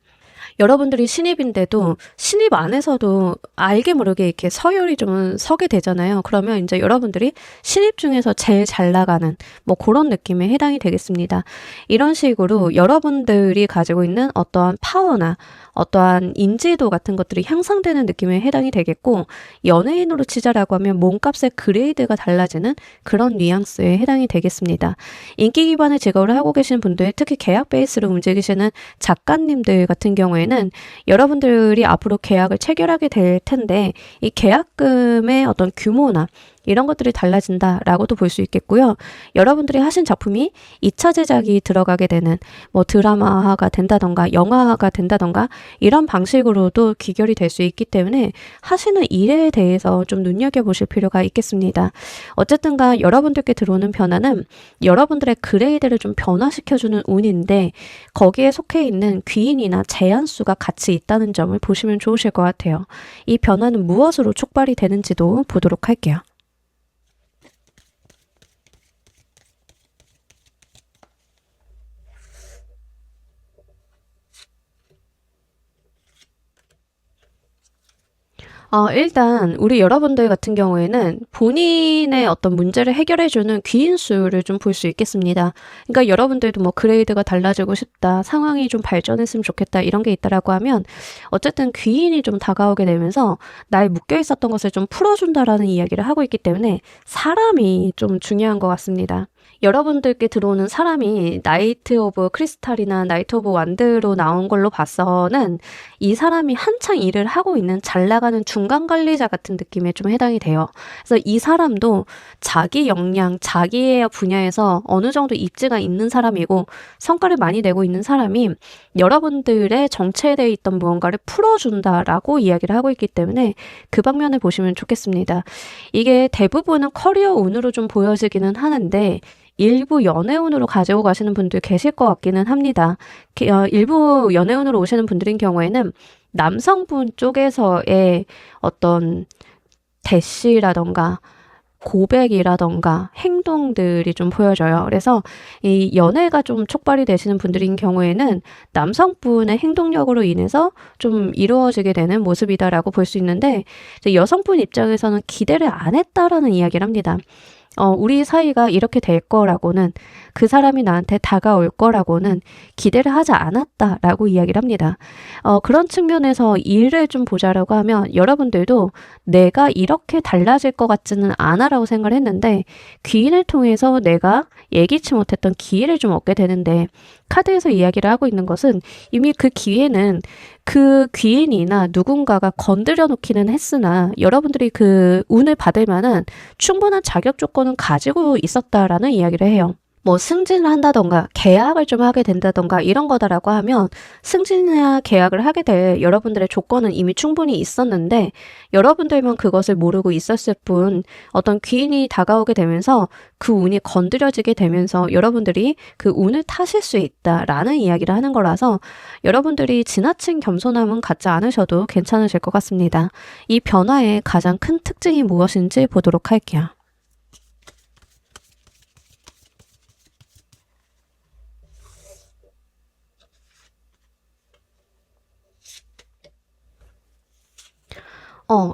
여러분들이 신입인데도 신입 안에서도 알게 모르게 이렇게 서열이 좀 서게 되잖아요. 그러면 이제 여러분들이 신입 중에서 제일 잘 나가는 뭐 그런 느낌에 해당이 되겠습니다. 이런 식으로 여러분들이 가지고 있는 어떠한 파워나 어떠한 인지도 같은 것들이 향상되는 느낌에 해당이 되겠고 연예인으로 치자라고 하면 몸값의 그레이드가 달라지는 그런 뉘앙스에 해당이 되겠습니다. 인기 기반의 직업을 하고 계신 분들 특히 계약 베이스로 움직이시는 작가님들 같은 경우에는 여러분들이 앞으로 계약을 체결하게 될 텐데 이 계약금의 어떤 규모나 이런 것들이 달라진다라고도 볼 수 있겠고요. 여러분들이 하신 작품이 2차 제작이 들어가게 되는 뭐 드라마화가 된다던가 영화화가 된다던가 이런 방식으로도 귀결이 될 수 있기 때문에 하시는 일에 대해서 좀 눈여겨보실 필요가 있겠습니다. 어쨌든가 여러분들께 들어오는 변화는 여러분들의 그레이드를 좀 변화시켜주는 운인데 거기에 속해 있는 귀인이나 제안수가 같이 있다는 점을 보시면 좋으실 것 같아요. 이 변화는 무엇으로 촉발이 되는지도 보도록 할게요. 일단 우리 여러분들 같은 경우에는 본인의 어떤 문제를 해결해주는 귀인수를 좀 볼 수 있겠습니다. 그러니까 여러분들도 뭐 그레이드가 달라지고 싶다, 상황이 좀 발전했으면 좋겠다 이런 게 있다라고 하면 어쨌든 귀인이 좀 다가오게 되면서 나의 묶여 있었던 것을 좀 풀어준다라는 이야기를 하고 있기 때문에 사람이 좀 중요한 것 같습니다. 여러분들께 들어오는 사람이 나이트 오브 크리스탈이나 나이트 오브 완드로 나온 걸로 봐서는 이 사람이 한창 일을 하고 있는 잘 나가는 중간 관리자 같은 느낌에 좀 해당이 돼요. 그래서 이 사람도 자기 역량, 자기의 분야에서 어느 정도 입지가 있는 사람이고 성과를 많이 내고 있는 사람이 여러분들의 정체되어 있던 무언가를 풀어준다라고 이야기를 하고 있기 때문에 그 방면을 보시면 좋겠습니다. 이게 대부분은 커리어 운으로 좀 보여지기는 하는데 일부 연애운으로 가지고 가시는 분들 계실 것 같기는 합니다. 일부 연애운으로 오시는 분들인 경우에는 남성분 쪽에서의 어떤 대시라던가 고백이라던가 행동들이 좀 보여져요. 그래서 이 연애가 좀 촉발이 되시는 분들인 경우에는 남성분의 행동력으로 인해서 좀 이루어지게 되는 모습이다라고 볼 수 있는데 여성분 입장에서는 기대를 안 했다라는 이야기를 합니다. 우리 사이가 이렇게 될 거라고는, 그 사람이 나한테 다가올 거라고는 기대를 하지 않았다라고 이야기를 합니다. 그런 측면에서 일을 좀 보자라고 하면 여러분들도 내가 이렇게 달라질 것 같지는 않아라고 생각을 했는데 귀인을 통해서 내가 예기치 못했던 기회를 좀 얻게 되는데, 카드에서 이야기를 하고 있는 것은 이미 그 기회는 그 귀인이나 누군가가 건드려 놓기는 했으나 여러분들이 그 운을 받을 만한 충분한 자격 조건은 가지고 있었다라는 이야기를 해요. 뭐 승진을 한다던가 계약을 좀 하게 된다던가 이런 거다라고 하면, 승진이나 계약을 하게 될 여러분들의 조건은 이미 충분히 있었는데 여러분들만 그것을 모르고 있었을 뿐, 어떤 귀인이 다가오게 되면서 그 운이 건드려지게 되면서 여러분들이 그 운을 타실 수 있다라는 이야기를 하는 거라서 여러분들이 지나친 겸손함은 갖지 않으셔도 괜찮으실 것 같습니다. 이 변화의 가장 큰 특징이 무엇인지 보도록 할게요.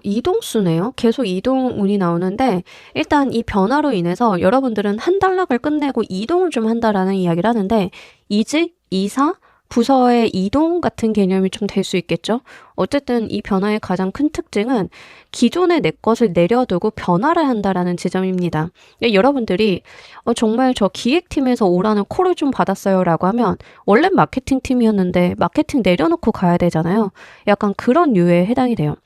이동수네요. 계속 이동 운이 나오는데, 일단 이 변화로 인해서 여러분들은 한 단락을 끝내고 이동을 좀 한다라는 이야기를 하는데, 이직, 이사, 부서의 이동 같은 개념이 좀 될 수 있겠죠. 어쨌든 이 변화의 가장 큰 특징은 기존의 내 것을 내려두고 변화를 한다라는 지점입니다. 여러분들이 정말 저 기획팀에서 오라는 콜을 좀 받았어요 라고 하면, 원래 마케팅 팀이었는데 마케팅 내려놓고 가야 되잖아요. 약간 그런 류에 해당이 돼요.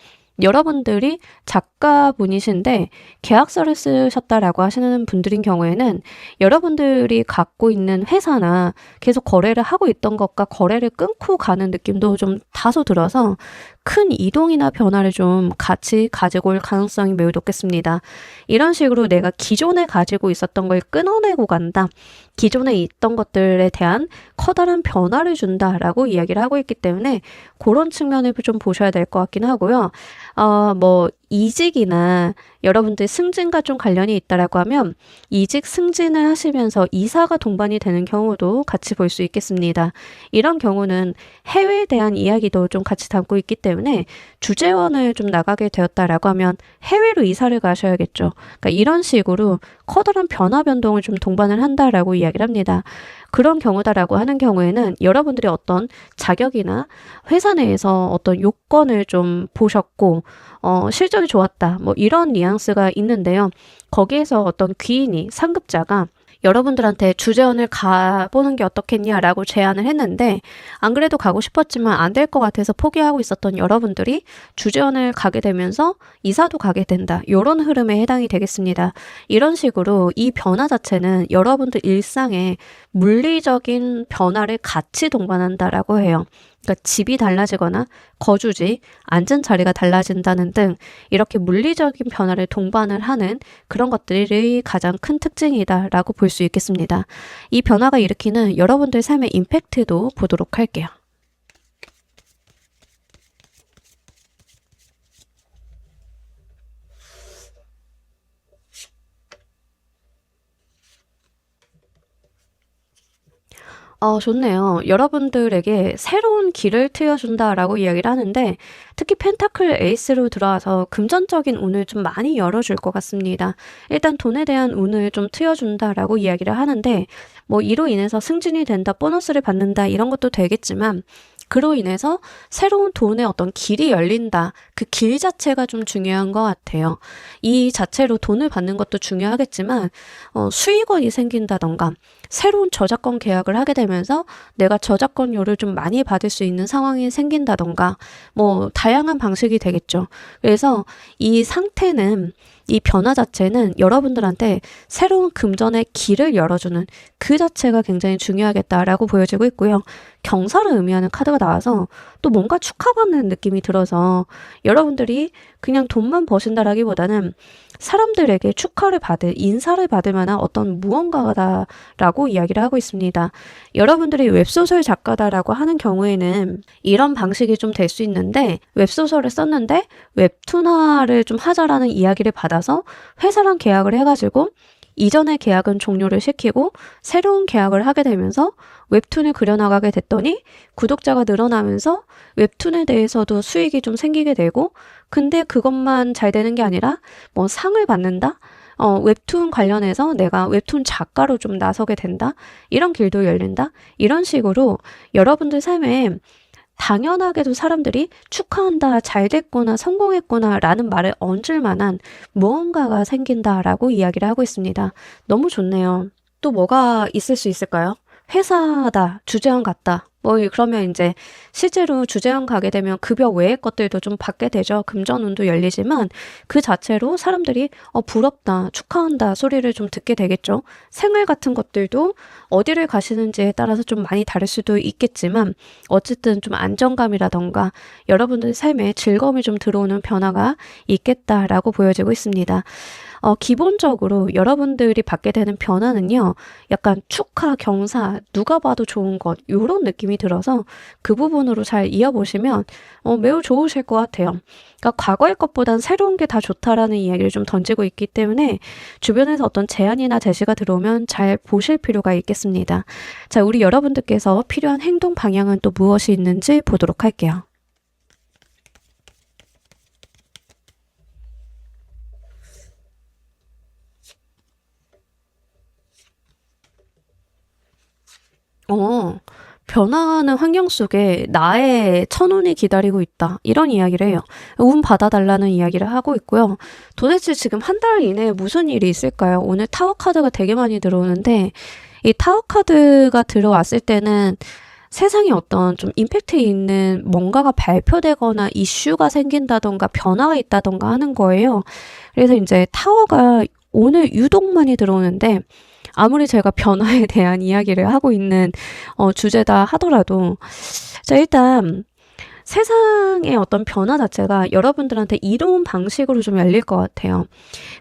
여러분들이 작가분이신데 계약서를 쓰셨다라고 하시는 분들인 경우에는 여러분들이 갖고 있는 회사나 계속 거래를 하고 있던 것과 거래를 끊고 가는 느낌도 좀 다소 들어서 큰 이동이나 변화를 좀 같이 가지고 올 가능성이 매우 높겠습니다. 이런 식으로 내가 기존에 가지고 있었던 걸 끊어내고 간다, 기존에 있던 것들에 대한 커다란 변화를 준다라고 이야기를 하고 있기 때문에 그런 측면을 좀 보셔야 될 것 같긴 하고요. 뭐 이직이나 여러분들 승진과 좀 관련이 있다라고 하면 이직 승진을 하시면서 이사가 동반이 되는 경우도 같이 볼 수 있겠습니다. 이런 경우는 해외에 대한 이야기도 좀 같이 담고 있기 때문에 주재원을 좀 나가게 되었다라고 하면 해외로 이사를 가셔야겠죠. 그러니까 이런 식으로 커다란 변화 변동을 좀 동반을 한다라고 이야기를 합니다. 그런 경우다라고 하는 경우에는 여러분들이 어떤 자격이나 회사 내에서 어떤 요건을 좀 보셨고 실적이 좋았다, 뭐 이런 뉘앙스가 있는데요. 거기에서 어떤 귀인이, 상급자가 여러분들한테 주재원을 가보는 게 어떻겠냐라고 제안을 했는데, 안 그래도 가고 싶었지만 안 될 것 같아서 포기하고 있었던 여러분들이 주재원을 가게 되면서 이사도 가게 된다, 이런 흐름에 해당이 되겠습니다. 이런 식으로 이 변화 자체는 여러분들 일상에 물리적인 변화를 같이 동반한다라고 해요. 그러니까 집이 달라지거나 거주지, 앉은 자리가 달라진다는 등 이렇게 물리적인 변화를 동반을 하는 그런 것들이 가장 큰 특징이다라고 볼 수 있겠습니다. 이 변화가 일으키는 여러분들 삶의 임팩트도 보도록 할게요. 좋네요. 여러분들에게 새로운 길을 트여준다라고 이야기를 하는데, 특히 펜타클 에이스로 들어와서 금전적인 운을 좀 많이 열어줄 것 같습니다. 일단 돈에 대한 운을 좀 트여준다라고 이야기를 하는데, 뭐 이로 인해서 승진이 된다, 보너스를 받는다 이런 것도 되겠지만, 그로 인해서 새로운 돈의 어떤 길이 열린다, 그 길 자체가 좀 중요한 것 같아요. 이 자체로 돈을 받는 것도 중요하겠지만 수익원이 생긴다던가 새로운 저작권 계약을 하게 되면서 내가 저작권료를 좀 많이 받을 수 있는 상황이 생긴다던가, 뭐 다양한 방식이 되겠죠. 그래서 이 상태는, 이 변화 자체는 여러분들한테 새로운 금전의 길을 열어주는 그 자체가 굉장히 중요하겠다라고 보여지고 있고요. 경사를 의미하는 카드가 나와서 또 뭔가 축하받는 느낌이 들어서 여러분들이 그냥 돈만 버신다라기보다는 사람들에게 축하를 받을, 인사를 받을 만한 어떤 무언가다라고 이야기를 하고 있습니다. 여러분들이 웹소설 작가다라고 하는 경우에는 이런 방식이 좀 될 수 있는데, 웹소설을 썼는데 웹툰화를 좀 하자라는 이야기를 받아서 회사랑 계약을 해가지고 이전의 계약은 종료를 시키고 새로운 계약을 하게 되면서 웹툰을 그려나가게 됐더니 구독자가 늘어나면서 웹툰에 대해서도 수익이 좀 생기게 되고, 근데 그것만 잘 되는 게 아니라 뭐 상을 받는다? 웹툰 관련해서 내가 웹툰 작가로 좀 나서게 된다? 이런 길도 열린다? 이런 식으로 여러분들 삶에 당연하게도 사람들이 축하한다, 잘 됐구나, 성공했구나 라는 말을 얹을 만한 무언가가 생긴다라고 이야기를 하고 있습니다. 너무 좋네요. 또 뭐가 있을 수 있을까요? 회사다, 주재원 같다. 그러면 이제 실제로 주재원 가게 되면 급여 외의 것들도 좀 받게 되죠. 금전운도 열리지만 그 자체로 사람들이 부럽다, 축하한다 소리를 좀 듣게 되겠죠. 생활 같은 것들도 어디를 가시는지에 따라서 좀 많이 다를 수도 있겠지만 어쨌든 좀 안정감이라던가 여러분들 삶에 즐거움이 좀 들어오는 변화가 있겠다라고 보여지고 있습니다. 기본적으로 여러분들이 받게 되는 변화는요, 약간 축하, 경사, 누가 봐도 좋은 것, 요런 느낌이 들어서 그 부분으로 잘 이어보시면 매우 좋으실 것 같아요. 그러니까 과거의 것보단 새로운 게 다 좋다라는 이야기를 좀 던지고 있기 때문에 주변에서 어떤 제안이나 제시가 들어오면 잘 보실 필요가 있겠습니다. 자, 우리 여러분들께서 필요한 행동 방향은 또 무엇이 있는지 보도록 할게요. 변화하는 환경 속에 나의 천운이 기다리고 있다. 이런 이야기를 해요. 운 받아달라는 이야기를 하고 있고요. 도대체 지금 한 달 이내에 무슨 일이 있을까요? 오늘 타워 카드가 되게 많이 들어오는데 이 타워 카드가 들어왔을 때는 세상에 어떤 좀 임팩트 있는 뭔가가 발표되거나 이슈가 생긴다던가 변화가 있다던가 하는 거예요. 그래서 이제 타워가 오늘 유독 많이 들어오는데 아무리 제가 변화에 대한 이야기를 하고 있는 주제다 하더라도 자, 일단 세상의 어떤 변화 자체가 여러분들한테 이로운 방식으로 좀 열릴 것 같아요.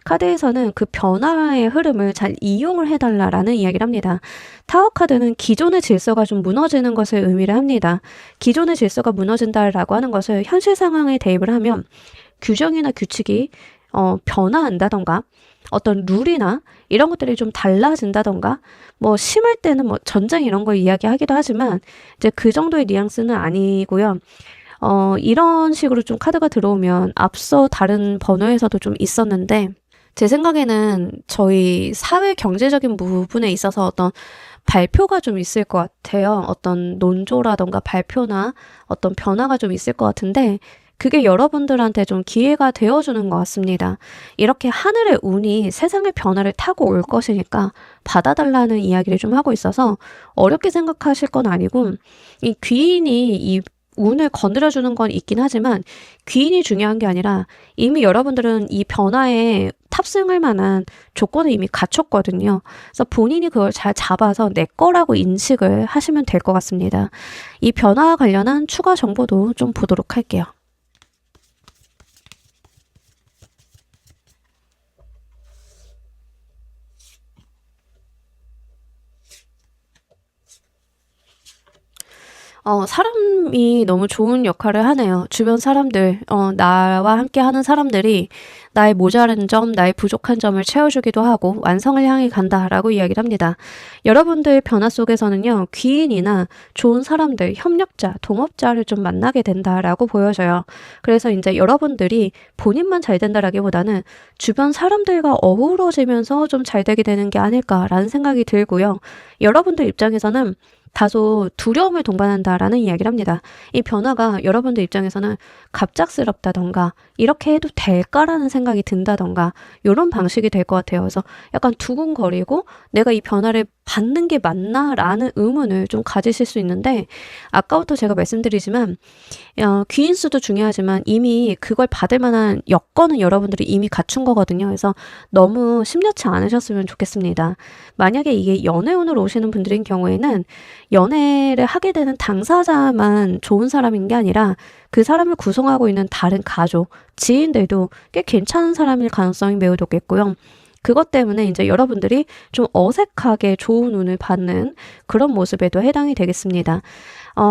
카드에서는 그 변화의 흐름을 잘 이용을 해달라라는 이야기를 합니다. 타워 카드는 기존의 질서가 좀 무너지는 것을 의미를 합니다. 기존의 질서가 무너진다라고 하는 것을 현실 상황에 대입을 하면 규정이나 규칙이 변화한다던가 어떤 룰이나 이런 것들이 좀 달라진다던가 심할 때는 전쟁 이런 걸 이야기하기도 하지만 이제 그 정도의 뉘앙스는 아니고요. 이런 식으로 좀 카드가 들어오면 앞서 다른 번호에서도 좀 있었는데 제 생각에는 저희 사회 경제적인 부분에 있어서 어떤 발표가 좀 있을 것 같아요. 어떤 논조라던가 발표나 어떤 변화가 좀 있을 것 같은데 그게 여러분들한테 좀 기회가 되어주는 것 같습니다. 이렇게 하늘의 운이 세상의 변화를 타고 올 것이니까 받아달라는 이야기를 좀 하고 있어서 어렵게 생각하실 건 아니고 이 귀인이 이 운을 건드려주는 건 있긴 하지만 귀인이 중요한 게 아니라 이미 여러분들은 이 변화에 탑승할 만한 조건을 이미 갖췄거든요. 그래서 본인이 그걸 잘 잡아서 내 거라고 인식을 하시면 될 것 같습니다. 이 변화와 관련한 추가 정보도 좀 보도록 할게요. 사람이 너무 좋은 역할을 하네요. 주변 사람들, 나와 함께 하는 사람들이 나의 모자란 점, 나의 부족한 점을 채워주기도 하고 완성을 향해 간다라고 이야기를 합니다. 여러분들의 변화 속에서는요, 귀인이나 좋은 사람들, 협력자, 동업자를 좀 만나게 된다라고 보여져요. 그래서 이제 여러분들이 본인만 잘 된다라기보다는 주변 사람들과 어우러지면서 좀 잘 되게 되는 게 아닐까라는 생각이 들고요. 여러분들 입장에서는 다소 두려움을 동반한다라는 이야기를 합니다. 이 변화가 여러분들 입장에서는 갑작스럽다던가 이렇게 해도 될까라는 생각이 든다던가 이런 방식이 될 것 같아요. 그래서 약간 두근거리고 내가 이 변화를 받는 게 맞나라는 의문을 좀 가지실 수 있는데 아까부터 제가 말씀드리지만 귀인 수도 중요하지만 이미 그걸 받을 만한 여건은 여러분들이 이미 갖춘 거거든요. 그래서 너무 심려치 않으셨으면 좋겠습니다. 만약에 이게 연애운으로 오시는 분들인 경우에는 연애를 하게 되는 당사자만 좋은 사람인 게 아니라 그 사람을 구성하고 있는 다른 가족, 지인들도 꽤 괜찮은 사람일 가능성이 매우 높겠고요. 그것 때문에 이제 여러분들이 좀 어색하게 좋은 운을 받는 그런 모습에도 해당이 되겠습니다.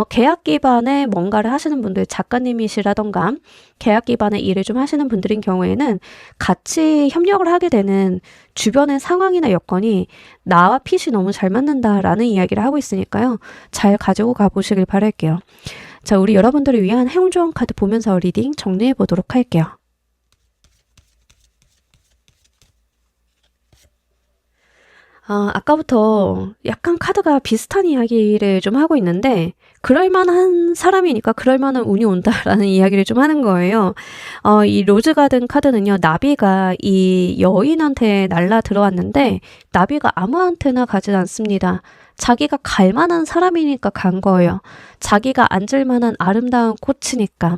계약 기반의 뭔가를 하시는 분들, 작가님이시라던가 계약 기반의 일을 좀 하시는 분들인 경우에는 같이 협력을 하게 되는 주변의 상황이나 여건이 나와 핏이 너무 잘 맞는다라는 이야기를 하고 있으니까요. 잘 가지고 가보시길 바랄게요. 자, 우리 여러분들을 위한 행운 좋은 카드 보면서 리딩 정리해 보도록 할게요. 아까부터 약간 카드가 비슷한 이야기를 좀 하고 있는데 그럴 만한 사람이니까 그럴 만한 운이 온다라는 이야기를 좀 하는 거예요. 이 로즈 가든 카드는요. 나비가 이 여인한테 날라 들어왔는데 나비가 아무한테나 가진 않습니다. 자기가 갈 만한 사람이니까 간 거예요. 자기가 앉을 만한 아름다운 꽃이니까.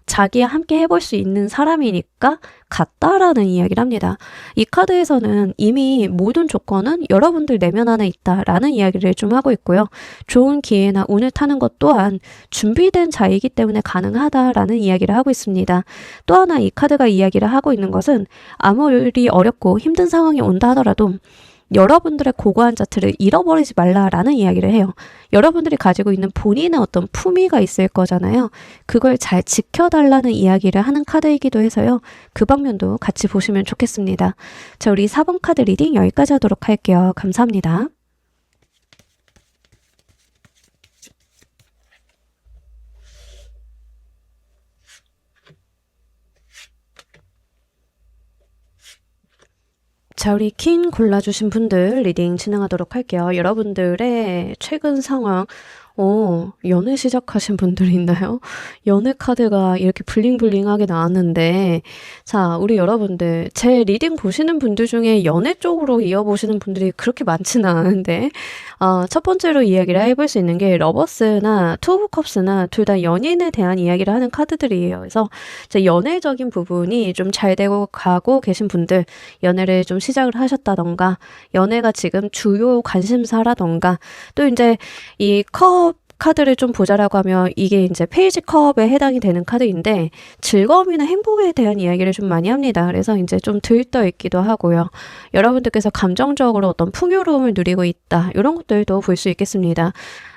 자기와 함께 해볼 수 있는 사람이니까 갔다라는 이야기를 합니다. 이 카드에서는 이미 모든 조건은 여러분들 내면 안에 있다라는 이야기를 좀 하고 있고요. 좋은 기회나 운을 타는 것 또한 준비된 자이기 때문에 가능하다라는 이야기를 하고 있습니다. 또 하나 이 카드가 이야기를 하고 있는 것은 아무리 어렵고 힘든 상황이 온다 하더라도 여러분들의 고고한 자태를 잃어버리지 말라라는 이야기를 해요. 여러분들이 가지고 있는 본인의 어떤 품위가 있을 거잖아요. 그걸 잘 지켜달라는 이야기를 하는 카드이기도 해서요. 그 방면도 같이 보시면 좋겠습니다. 자, 우리 4번 카드 리딩 여기까지 하도록 할게요. 감사합니다. 자, 우리 퀸 골라주신 분들 리딩 진행하도록 할게요. 여러분들의 최근 상황, 연애 시작하신 분들이 있나요? 연애 카드가 이렇게 블링블링하게 나왔는데, 자, 우리 여러분들, 제 리딩 보시는 분들 중에 연애 쪽으로 이어보시는 분들이 그렇게 많지는 않은데, 첫 번째로 이야기를 해볼 수 있는 게 러버스나 투 오브 컵스나 둘 다 연인에 대한 이야기를 하는 카드들이에요. 그래서 이제 연애적인 부분이 좀 잘 되고 가고 계신 분들, 연애를 좀 시작을 하셨다던가, 연애가 지금 주요 관심사라던가, 또 이제 이 카드를 좀 보자라고 하면 이게 이제 페이지 컵에 해당이 되는 카드인데 즐거움이나 행복에 대한 이야기를 좀 많이 합니다. 그래서 이제 좀 들떠 있기도 하고요. 여러분들께서 감정적으로 어떤 풍요로움을 누리고 있다. 이런 것들도 볼 수 있겠습니다.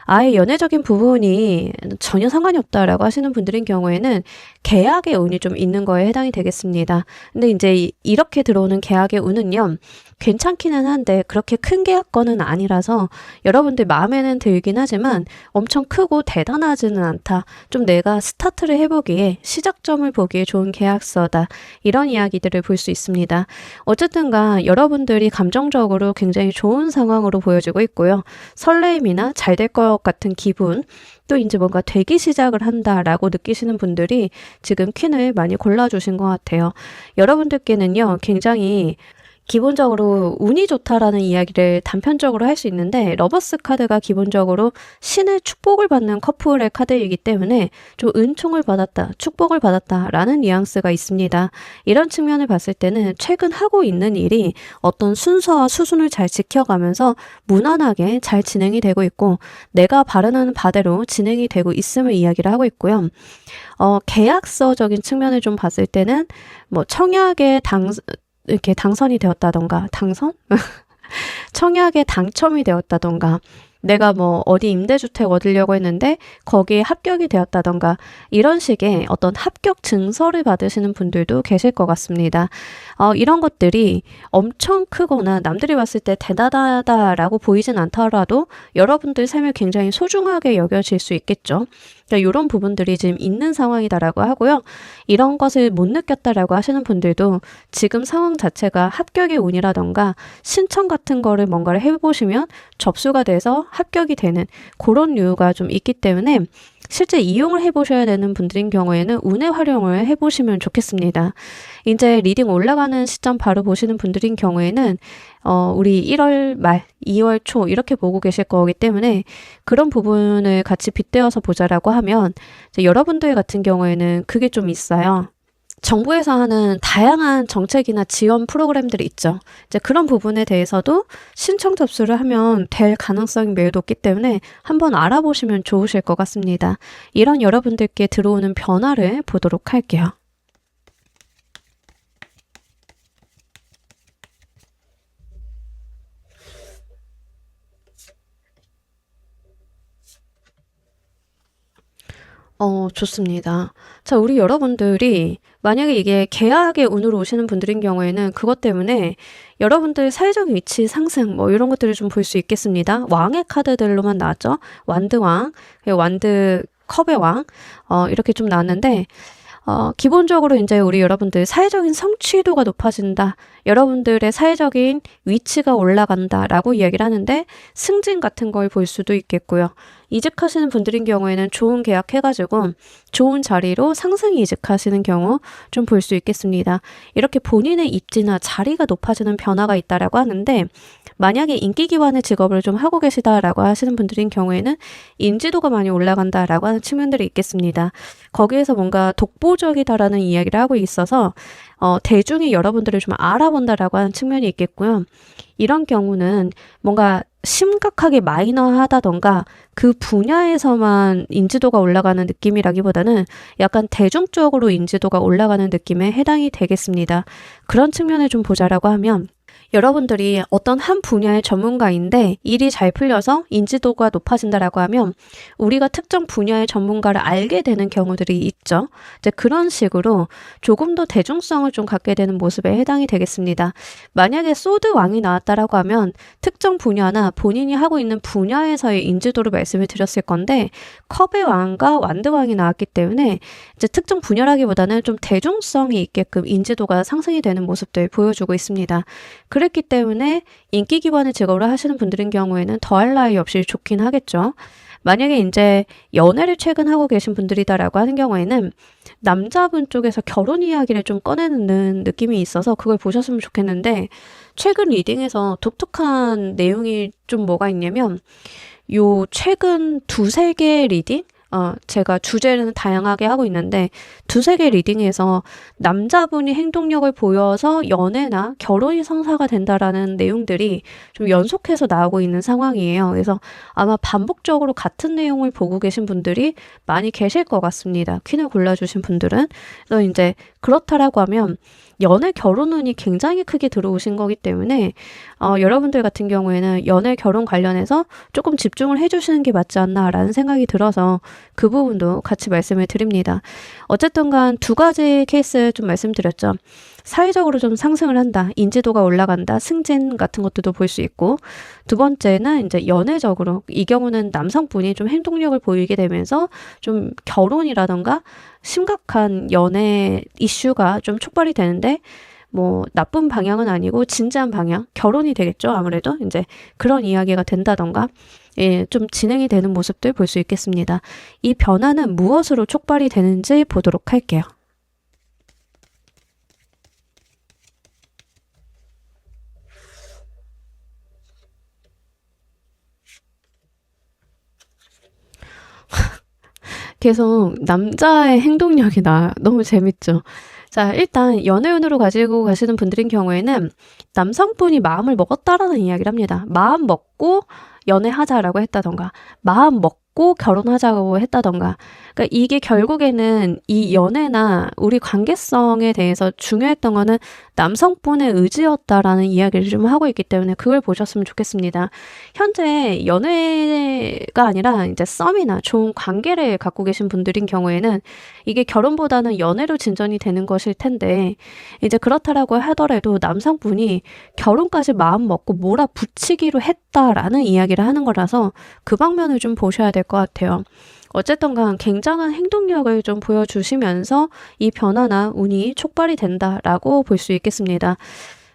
아예 연애적인 부분이 전혀 상관이 없다라고 하시는 분들인 경우에는 계약의 운이 좀 있는 거에 해당이 되겠습니다. 근데 이제 이렇게 들어오는 계약의 운은요. 괜찮기는 한데 그렇게 큰 계약건은 아니라서 여러분들 마음에는 들긴 하지만 엄청 크고 대단하지는 않다. 좀 내가 스타트를 해보기에 시작점을 보기에 좋은 계약서다. 이런 이야기들을 볼 수 있습니다. 어쨌든가 여러분들이 감정적으로 굉장히 좋은 상황으로 보여지고 있고요. 설레임이나 잘 될 것 같은 기분, 또 이제 뭔가 되기 시작을 한다라고 느끼시는 분들이 지금 퀸을 많이 골라주신 것 같아요. 여러분들께는요, 굉장히 기본적으로 운이 좋다라는 이야기를 단편적으로 할 수 있는데 러버스 카드가 기본적으로 신의 축복을 받는 커플의 카드이기 때문에 좀 은총을 받았다, 축복을 받았다라는 뉘앙스가 있습니다. 이런 측면을 봤을 때는 최근 하고 있는 일이 어떤 순서와 수순을 잘 지켜가면서 무난하게 잘 진행이 되고 있고 내가 바라는 바대로 진행이 되고 있음을 이야기를 하고 있고요. 계약서적인 측면을 좀 봤을 때는 뭐 청약에 이렇게 당선이 되었다던가, 청약에 당첨이 되었다던가, 내가 뭐 어디 임대주택 얻으려고 했는데 거기에 합격이 되었다던가 이런 식의 어떤 합격 증서를 받으시는 분들도 계실 것 같습니다. 이런 것들이 엄청 크거나 남들이 봤을 때 대단하다라고 보이진 않더라도 여러분들 삶에 굉장히 소중하게 여겨질 수 있겠죠. 그러니까 이런 부분들이 지금 있는 상황이다라고 하고요. 이런 것을 못 느꼈다라고 하시는 분들도 지금 상황 자체가 합격의 운이라던가 신청 같은 거를 뭔가를 해보시면 접수가 돼서 합격이 되는 그런 류가 좀 있기 때문에 실제 이용을 해보셔야 되는 분들인 경우에는 운의 활용을 해보시면 좋겠습니다. 이제 리딩 올라가는 시점 바로 보시는 분들인 경우에는 우리 1월 말, 2월 초 이렇게 보고 계실 거기 때문에 그런 부분을 같이 빗대어서 보자라고 하면 이제 여러분들 같은 경우에는 그게 좀 있어요. 정부에서 하는 다양한 정책이나 지원 프로그램들이 있죠. 이제 그런 부분에 대해서도 신청 접수를 하면 될 가능성이 매우 높기 때문에 한번 알아보시면 좋으실 것 같습니다. 이런 여러분들께 들어오는 변화를 보도록 할게요. 좋습니다. 자, 우리 여러분들이 만약에 이게 계약의 운으로 오시는 분들인 경우에는 그것 때문에 여러분들 사회적 위치 상승 뭐 이런 것들을 좀 볼 수 있겠습니다. 왕의 카드들로만 나왔죠. 완드왕, 완드 컵의 왕 이렇게 좀 나왔는데 기본적으로 이제 우리 여러분들 사회적인 성취도가 높아진다. 여러분들의 사회적인 위치가 올라간다라고 이야기를 하는데 승진 같은 걸 볼 수도 있겠고요. 이직하시는 분들인 경우에는 좋은 계약 해가지고 좋은 자리로 상승 이직하시는 경우 좀 볼 수 있겠습니다. 이렇게 본인의 입지나 자리가 높아지는 변화가 있다라고 하는데 만약에 인기 기반의 직업을 좀 하고 계시다라고 하시는 분들인 경우에는 인지도가 많이 올라간다라고 하는 측면들이 있겠습니다. 거기에서 뭔가 독보적이다라는 이야기를 하고 있어서 대중이 여러분들을 좀 알아본다라고 하는 측면이 있겠고요. 이런 경우는 뭔가 심각하게 마이너하다던가 그 분야에서만 인지도가 올라가는 느낌이라기보다는 약간 대중적으로 인지도가 올라가는 느낌에 해당이 되겠습니다. 그런 측면을 좀 보자라고 하면 여러분들이 어떤 한 분야의 전문가인데 일이 잘 풀려서 인지도가 높아진다라고 하면 우리가 특정 분야의 전문가를 알게 되는 경우들이 있죠. 이제 그런 식으로 조금 더 대중성을 좀 갖게 되는 모습에 해당이 되겠습니다. 만약에 소드 왕이 나왔다라고 하면 특정 분야나 본인이 하고 있는 분야에서의 인지도를 말씀을 드렸을 건데 컵의 왕과 완드 왕이 나왔기 때문에 이제 특정 분야라기보다는 좀 대중성이 있게끔 인지도가 상승이 되는 모습들 보여주고 있습니다. 그랬기 때문에 인기 기반의 직업을 하시는 분들인 경우에는 더할 나위 없이 좋긴 하겠죠. 만약에 이제 연애를 최근 하고 계신 분들이다라고 하는 경우에는 남자분 쪽에서 결혼 이야기를 좀 꺼내는 느낌이 있어서 그걸 보셨으면 좋겠는데 최근 리딩에서 독특한 내용이 좀 뭐가 있냐면 요 최근 두세 개 리딩? 제가 주제는 다양하게 하고 있는데 두세 개 리딩에서 남자분이 행동력을 보여서 연애나 결혼이 성사가 된다라는 내용들이 좀 연속해서 나오고 있는 상황이에요. 그래서 아마 반복적으로 같은 내용을 보고 계신 분들이 많이 계실 것 같습니다. 퀸을 골라주신 분들은. 그래서 이제 그렇다라고 하면 연애 결혼운이 굉장히 크게 들어오신 거기 때문에 여러분들 같은 경우에는 연애 결혼 관련해서 조금 집중을 해주시는 게 맞지 않나라는 생각이 들어서 그 부분도 같이 말씀을 드립니다. 어쨌든 간 두 가지 케이스 좀 말씀드렸죠. 사회적으로 좀 상승을 한다. 인지도가 올라간다. 승진 같은 것들도 볼 수 있고 두 번째는 이제 연애적으로 이 경우는 남성분이 좀 행동력을 보이게 되면서 좀 결혼이라던가 심각한 연애 이슈가 좀 촉발이 되는데 뭐 나쁜 방향은 아니고 진지한 방향, 결혼이 되겠죠. 아무래도 이제 그런 이야기가 된다던가 좀 진행이 되는 모습들 볼 수 있겠습니다. 이 변화는 무엇으로 촉발이 되는지 보도록 할게요. 계속 남자의 행동력이 너무 재밌죠. 자, 일단 연애운으로 가지고 가시는 분들인 경우에는 남성분이 마음을 먹었다라는 이야기를 합니다. 마음 먹고 연애하자라고 했다던가 마음 먹고 결혼하자고 했다던가 그러니까 이게 결국에는 이 연애나 우리 관계성에 대해서 중요했던 거는 남성분의 의지였다라는 이야기를 좀 하고 있기 때문에 그걸 보셨으면 좋겠습니다. 현재 연애가 아니라 이제 썸이나 좋은 관계를 갖고 계신 분들인 경우에는 이게 결혼보다는 연애로 진전이 되는 것일 텐데 이제 그렇다라고 하더라도 남성분이 결혼까지 마음 먹고 몰아붙이기로 했다라는 이야기를 하는 거라서 그 방면을 좀 보셔야 될 것 같아요. 어쨌든 간 굉장한 행동력을 좀 보여주시면서 이 변화나 운이 촉발이 된다라고 볼 수 있겠습니다.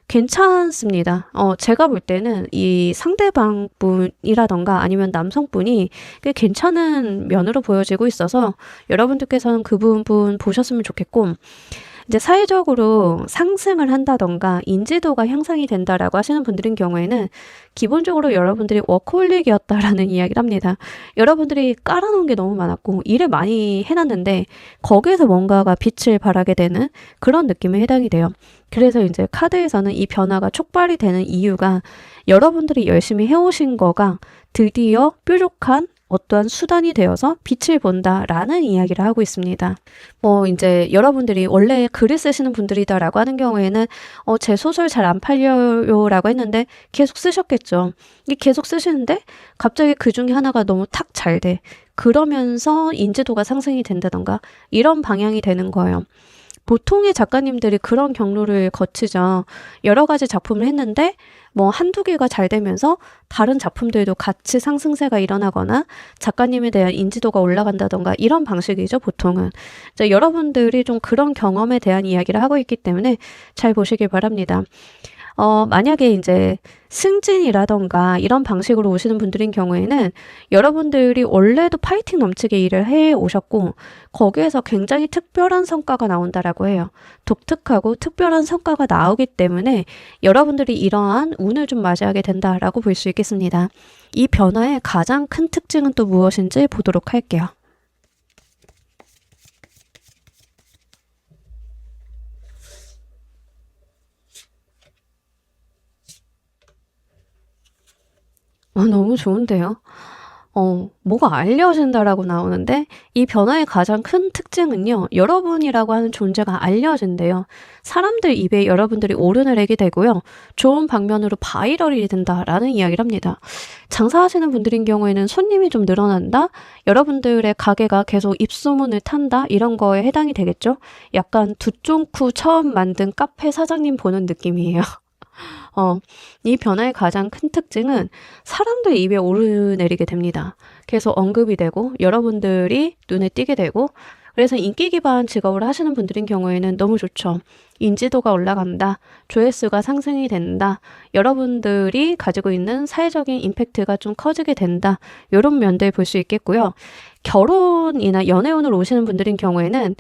괜찮습니다. 제가 볼 때는 이 상대방 분이라던가 아니면 남성분이 꽤 괜찮은 면으로 보여지고 있어서 여러분들께서는 그 부분 보셨으면 좋겠고 이제 사회적으로 상승을 한다던가 인지도가 향상이 된다라고 하시는 분들인 경우에는 기본적으로 여러분들이 워커홀릭이었다라는 이야기를 합니다. 여러분들이 깔아놓은 게 너무 많았고 일을 많이 해놨는데 거기에서 뭔가가 빛을 발하게 되는 그런 느낌에 해당이 돼요. 그래서 이제 카드에서는 이 변화가 촉발이 되는 이유가 여러분들이 열심히 해오신 거가 드디어 뾰족한 어떠한 수단이 되어서 빛을 본다라는 이야기를 하고 있습니다. 뭐 이제 여러분들이 원래 글을 쓰시는 분들이다라고 하는 경우에는 제 소설 잘 안 팔려요라고 했는데 계속 쓰셨겠죠. 이게 계속 쓰시는데 갑자기 그 중에 하나가 너무 탁 잘 돼. 그러면서 인지도가 상승이 된다던가 이런 방향이 되는 거예요. 보통의 작가님들이 그런 경로를 거치죠. 여러 가지 작품을 했는데 뭐 한두 개가 잘 되면서 다른 작품들도 같이 상승세가 일어나거나 작가님에 대한 인지도가 올라간다던가 이런 방식이죠, 보통은. 이제 여러분들이 좀 그런 경험에 대한 이야기를 하고 있기 때문에 잘 보시길 바랍니다. 만약에 이제 승진이라던가 이런 방식으로 오시는 분들인 경우에는 여러분들이 원래도 파이팅 넘치게 일을 해 오셨고 거기에서 굉장히 특별한 성과가 나온다라고 해요. 독특하고 특별한 성과가 나오기 때문에 여러분들이 이러한 운을 좀 맞이하게 된다라고 볼 수 있겠습니다. 이 변화의 가장 큰 특징은 또 무엇인지 보도록 할게요. 너무 좋은데요. 뭐가 알려진다라고 나오는데 이 변화의 가장 큰 특징은요. 여러분이라고 하는 존재가 알려진대요. 사람들 입에 여러분들이 오르내리게 되고요. 좋은 방면으로 바이럴이 된다라는 이야기를 합니다. 장사하시는 분들인 경우에는 손님이 좀 늘어난다? 여러분들의 가게가 계속 입소문을 탄다? 이런 거에 해당이 되겠죠? 약간 두쫑쿠 처음 만든 카페 사장님 보는 느낌이에요. 이 변화의 가장 큰 특징은 사람들 입에 오르내리게 됩니다. 계속 언급이 되고 여러분들이 눈에 띄게 되고 그래서 인기 기반 직업을 하시는 분들인 경우에는 너무 좋죠. 인지도가 올라간다. 조회수가 상승이 된다. 여러분들이 가지고 있는 사회적인 임팩트가 좀 커지게 된다. 이런 면들 볼 수 있겠고요. 결혼이나 연애운으로 오시는 분들인 경우에는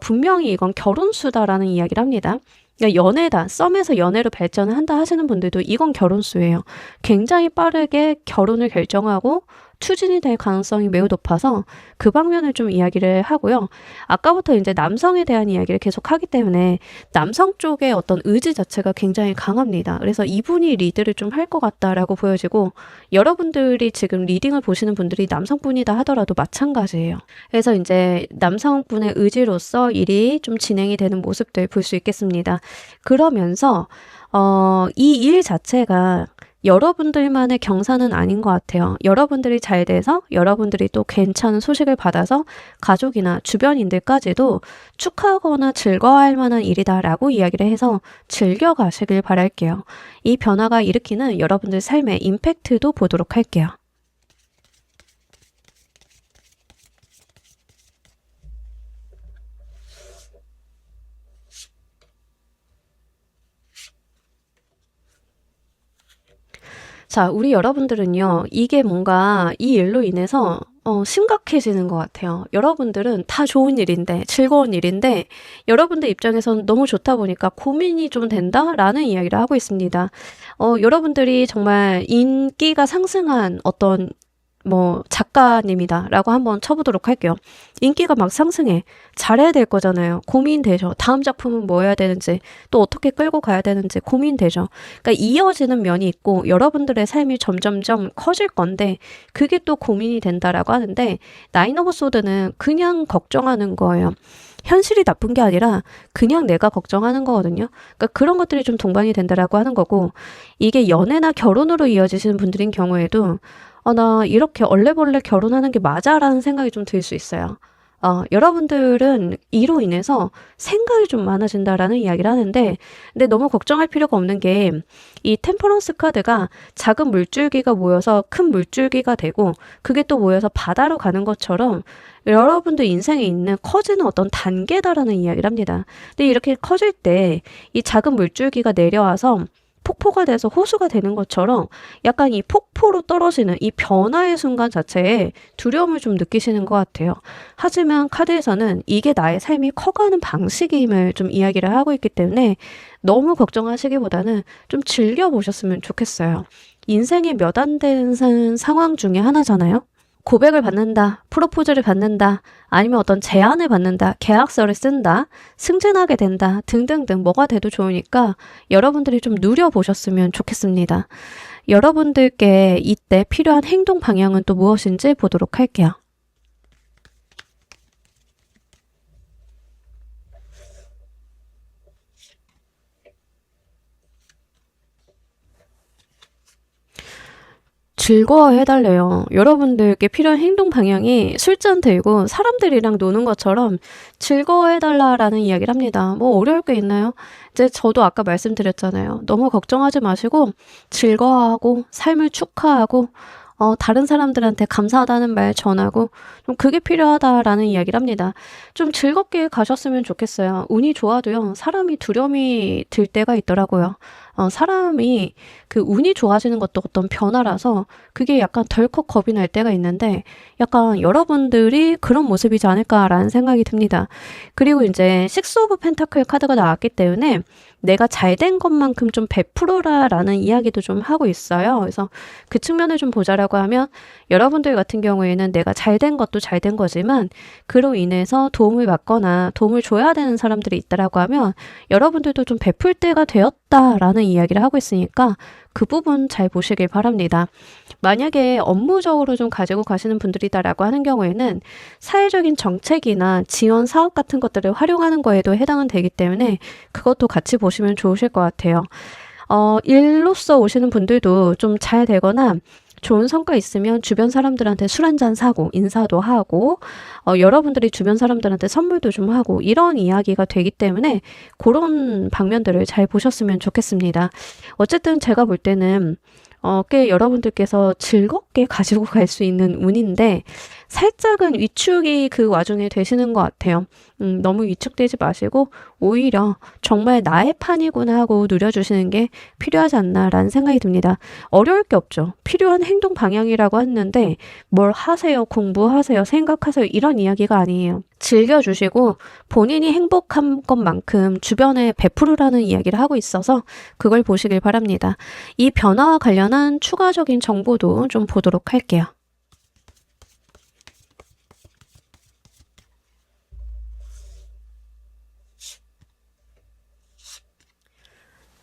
분명히 이건 결혼수다라는 이야기를 합니다. 그러니까 연애다, 썸에서 연애로 발전을 한다 하시는 분들도 이건 결혼수예요. 굉장히 빠르게 결혼을 결정하고 추진이 될 가능성이 매우 높아서 그 방면을 좀 이야기를 하고요. 아까부터 이제 남성에 대한 이야기를 계속 하기 때문에 남성 쪽의 어떤 의지 자체가 굉장히 강합니다. 그래서 이분이 리드를 좀 할 것 같다라고 보여지고 여러분들이 지금 리딩을 보시는 분들이 남성분이다 하더라도 마찬가지예요. 그래서 이제 남성분의 의지로서 일이 좀 진행이 되는 모습들 볼 수 있겠습니다. 그러면서 이 일 자체가 여러분들만의 경사는 아닌 것 같아요. 여러분들이 잘 돼서 여러분들이 또 괜찮은 소식을 받아서 가족이나 주변인들까지도 축하하거나 즐거워할 만한 일이다라고 이야기를 해서 즐겨가시길 바랄게요. 이 변화가 일으키는 여러분들 삶의 임팩트도 보도록 할게요. 자, 우리 여러분들은요, 이게 뭔가 이 일로 인해서 심각해지는 것 같아요. 여러분들은 다 좋은 일인데, 즐거운 일인데, 여러분들 입장에서는 너무 좋다 보니까 고민이 좀 된다라는 이야기를 하고 있습니다. 여러분들이 정말 인기가 상승한 어떤 작가님이다라고 한번 쳐보도록 할게요. 인기가 막 상승해. 잘해야 될 거잖아요. 고민되죠. 다음 작품은 뭐 해야 되는지, 또 어떻게 끌고 가야 되는지 고민되죠. 그러니까 이어지는 면이 있고 여러분들의 삶이 점점점 커질 건데 그게 또 고민이 된다라고 하는데 나인 오브 소드는 그냥 걱정하는 거예요. 현실이 나쁜 게 아니라 그냥 내가 걱정하는 거거든요. 그러니까 그런 것들이 좀 동반이 된다라고 하는 거고 이게 연애나 결혼으로 이어지시는 분들인 경우에도 나 이렇게 얼레벌레 결혼하는 게 맞아라는 생각이 좀 들 수 있어요. 여러분들은 이로 인해서 생각이 좀 많아진다라는 이야기를 하는데, 근데 너무 걱정할 필요가 없는 게, 이 템퍼런스 카드가 작은 물줄기가 모여서 큰 물줄기가 되고, 그게 또 모여서 바다로 가는 것처럼, 여러분들 인생에 있는 커지는 어떤 단계다라는 이야기를 합니다. 근데 이렇게 커질 때, 이 작은 물줄기가 내려와서, 폭포가 돼서 호수가 되는 것처럼 약간 이 폭포로 떨어지는 이 변화의 순간 자체에 두려움을 좀 느끼시는 것 같아요. 하지만 카드에서는 이게 나의 삶이 커가는 방식임을 좀 이야기를 하고 있기 때문에 너무 걱정하시기보다는 좀 즐겨보셨으면 좋겠어요. 인생의 몇 안 되는 상황 중에 하나잖아요. 고백을 받는다, 프로포즈를 받는다, 아니면 어떤 제안을 받는다, 계약서를 쓴다, 승진하게 된다 등등등 뭐가 돼도 좋으니까 여러분들이 좀 누려보셨으면 좋겠습니다. 여러분들께 이때 필요한 행동 방향은 또 무엇인지 보도록 할게요. 즐거워해달래요. 여러분들께 필요한 행동 방향이 술잔 들고 사람들이랑 노는 것처럼 즐거워해달라라는 이야기를 합니다. 뭐 어려울 게 있나요? 이제 저도 아까 말씀드렸잖아요. 너무 걱정하지 마시고 즐거워하고 삶을 축하하고 다른 사람들한테 감사하다는 말 전하고 좀 그게 필요하다라는 이야기를 합니다. 좀 즐겁게 가셨으면 좋겠어요. 운이 좋아도요, 사람이 두려움이 들 때가 있더라고요. 사람이 그 운이 좋아지는 것도 어떤 변화라서 그게 약간 덜컥 겁이 날 때가 있는데 약간 여러분들이 그런 모습이지 않을까라는 생각이 듭니다. 그리고 이제 식스 오브 펜타클 카드가 나왔기 때문에 내가 잘된 것만큼 좀 베풀어라라는 이야기도 좀 하고 있어요. 그래서 그 측면을 좀 보자라고 하면 여러분들 같은 경우에는 내가 잘된 것도 잘된 거지만 그로 인해서 도움을 받거나 도움을 줘야 되는 사람들이 있다라고 하면 여러분들도 좀 베풀 때가 되었다라는 이야기를 하고 있으니까 그 부분 잘 보시길 바랍니다. 만약에 업무적으로 좀 가지고 가시는 분들이다라고 하는 경우에는 사회적인 정책이나 지원 사업 같은 것들을 활용하는 거에도 해당은 되기 때문에 그것도 같이 보시면 좋으실 것 같아요. 일로서 오시는 분들도 좀 잘 되거나 좋은 성과 있으면 주변 사람들한테 술 한잔 사고 인사도 하고 여러분들이 주변 사람들한테 선물도 좀 하고 이런 이야기가 되기 때문에 그런 방면들을 잘 보셨으면 좋겠습니다. 어쨌든 제가 볼 때는 꽤 여러분들께서 즐겁게 가지고 갈 수 있는 운인데 살짝은 위축이 그 와중에 되시는 것 같아요. 너무 위축되지 마시고 오히려 정말 나의 판이구나 하고 누려주시는 게 필요하지 않나라는 생각이 듭니다. 어려울 게 없죠. 필요한 행동 방향이라고 했는데 뭘 하세요, 공부하세요, 생각하세요 이런 이야기가 아니에요. 즐겨주시고 본인이 행복한 것만큼 주변에 베풀으라는 이야기를 하고 있어서 그걸 보시길 바랍니다. 이 변화와 관련한 추가적인 정보도 좀 보도록 할게요.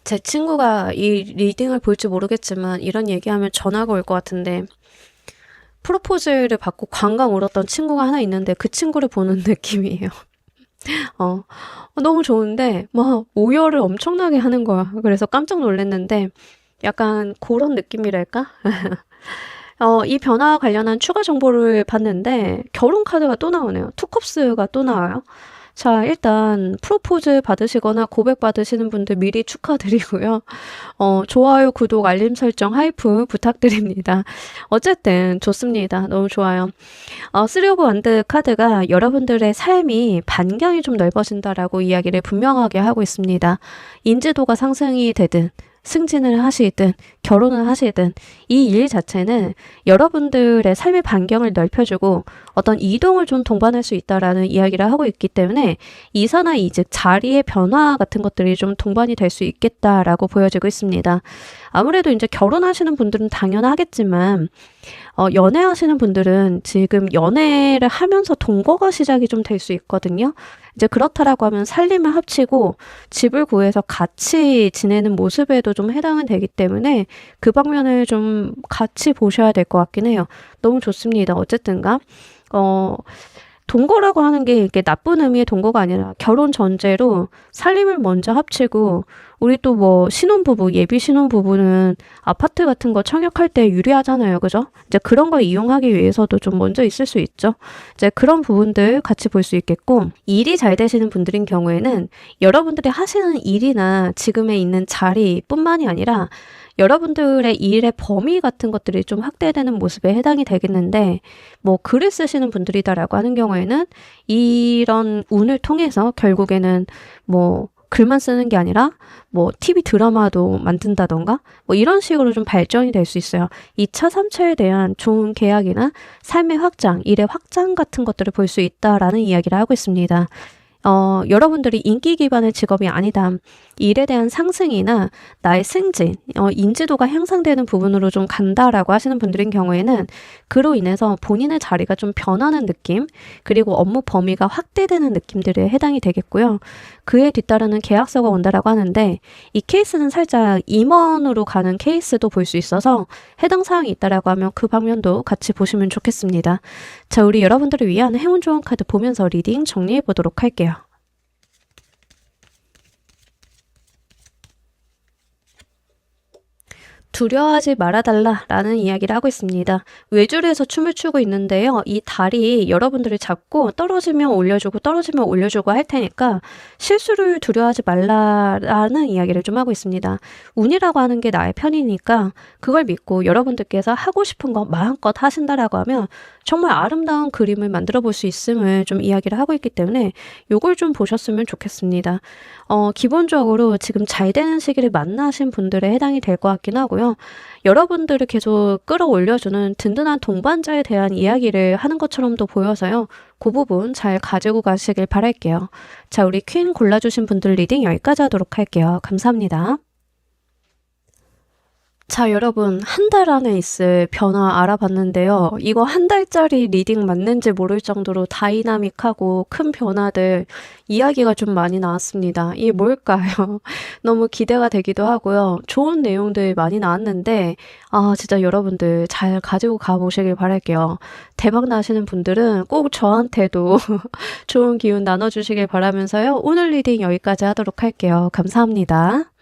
제 친구가 이 리딩을 볼지 모르겠지만 이런 얘기하면 전화가 올 것 같은데 프로포즈를 받고 관광 울었던 친구가 하나 있는데 그 친구를 보는 느낌이에요. 어, 너무 좋은데 막 오열을 엄청나게 하는 거야. 그래서 깜짝 놀랐는데 약간 그런 느낌이랄까? 이 변화와 관련한 추가 정보를 봤는데 결혼 카드가 또 나오네요. 투컵스가 또 나와요. 자, 일단 프로포즈 받으시거나 고백 받으시는 분들 미리 축하드리고요. 좋아요, 구독, 알림 설정, 하이프 부탁드립니다. 어쨌든 좋습니다. 너무 좋아요. 쓰리 오브 원드 카드가 여러분들의 삶이 반경이 좀 넓어진다라고 이야기를 분명하게 하고 있습니다. 인지도가 상승이 되든 승진을 하시든 결혼을 하시든 이 일 자체는 여러분들의 삶의 반경을 넓혀주고 어떤 이동을 좀 동반할 수 있다라는 이야기를 하고 있기 때문에 이사나 이직, 자리의 변화 같은 것들이 좀 동반이 될 수 있겠다라고 보여지고 있습니다. 아무래도 이제 결혼하시는 분들은 당연하겠지만 연애하시는 분들은 지금 연애를 하면서 동거가 시작이 좀 될 수 있거든요. 이제 그렇다라고 하면 살림을 합치고 집을 구해서 같이 지내는 모습에도 좀 해당은 되기 때문에 그 방면을 좀 같이 보셔야 될 것 같긴 해요. 너무 좋습니다. 어쨌든가 동거라고 하는 게 이게 나쁜 의미의 동거가 아니라 결혼 전제로 살림을 먼저 합치고 우리 또 뭐 신혼부부, 예비 신혼부부는 아파트 같은 거 청약할 때 유리하잖아요. 그죠? 이제 그런 거 이용하기 위해서도 좀 먼저 있을 수 있죠. 이제 그런 부분들 같이 볼 수 있겠고 일이 잘 되시는 분들인 경우에는 여러분들이 하시는 일이나 지금에 있는 자리뿐만이 아니라 여러분들의 일의 범위 같은 것들이 좀 확대되는 모습에 해당이 되겠는데 뭐 글을 쓰시는 분들이다라고 하는 경우에는 이런 운을 통해서 결국에는 뭐 글만 쓰는 게 아니라 뭐 TV 드라마도 만든다던가 뭐 이런 식으로 좀 발전이 될 수 있어요. 2차, 3차에 대한 좋은 계약이나 삶의 확장, 일의 확장 같은 것들을 볼 수 있다라는 이야기를 하고 있습니다. 여러분들이 인기 기반의 직업이 아니다. 일에 대한 상승이나 나의 승진, 인지도가 향상되는 부분으로 좀 간다라고 하시는 분들인 경우에는 그로 인해서 본인의 자리가 좀 변하는 느낌, 그리고 업무 범위가 확대되는 느낌들에 해당이 되겠고요. 그에 뒤따르는 계약서가 온다라고 하는데 이 케이스는 살짝 임원으로 가는 케이스도 볼 수 있어서 해당 사항이 있다라고 하면 그 방면도 같이 보시면 좋겠습니다. 자, 우리 여러분들을 위한 행운 조언 카드 보면서 리딩 정리해 보도록 할게요. 두려워하지 말아달라라는 이야기를 하고 있습니다. 외줄에서 춤을 추고 있는데요. 이 다리 여러분들이 잡고 떨어지면 올려주고 떨어지면 올려주고 할 테니까 실수를 두려워하지 말라라는 이야기를 좀 하고 있습니다. 운이라고 하는 게 나의 편이니까 그걸 믿고 여러분들께서 하고 싶은 거 마음껏 하신다라고 하면 정말 아름다운 그림을 만들어 볼 수 있음을 좀 이야기를 하고 있기 때문에 요걸 좀 보셨으면 좋겠습니다. 기본적으로 지금 잘 되는 시기를 만나신 분들에 해당이 될 것 같긴 하고요. 여러분들을 계속 끌어올려주는 든든한 동반자에 대한 이야기를 하는 것처럼도 보여서요. 그 부분 잘 가지고 가시길 바랄게요. 자, 우리 퀸 골라주신 분들 리딩 여기까지 하도록 할게요. 감사합니다. 자, 여러분, 한 달 안에 있을 변화 알아봤는데요. 이거 한 달짜리 리딩 맞는지 모를 정도로 다이나믹하고 큰 변화들 이야기가 좀 많이 나왔습니다. 이게 뭘까요? 너무 기대가 되기도 하고요. 좋은 내용들 많이 나왔는데, 진짜 여러분들 잘 가지고 가보시길 바랄게요. 대박 나시는 분들은 꼭 저한테도 좋은 기운 나눠주시길 바라면서요. 오늘 리딩 여기까지 하도록 할게요. 감사합니다.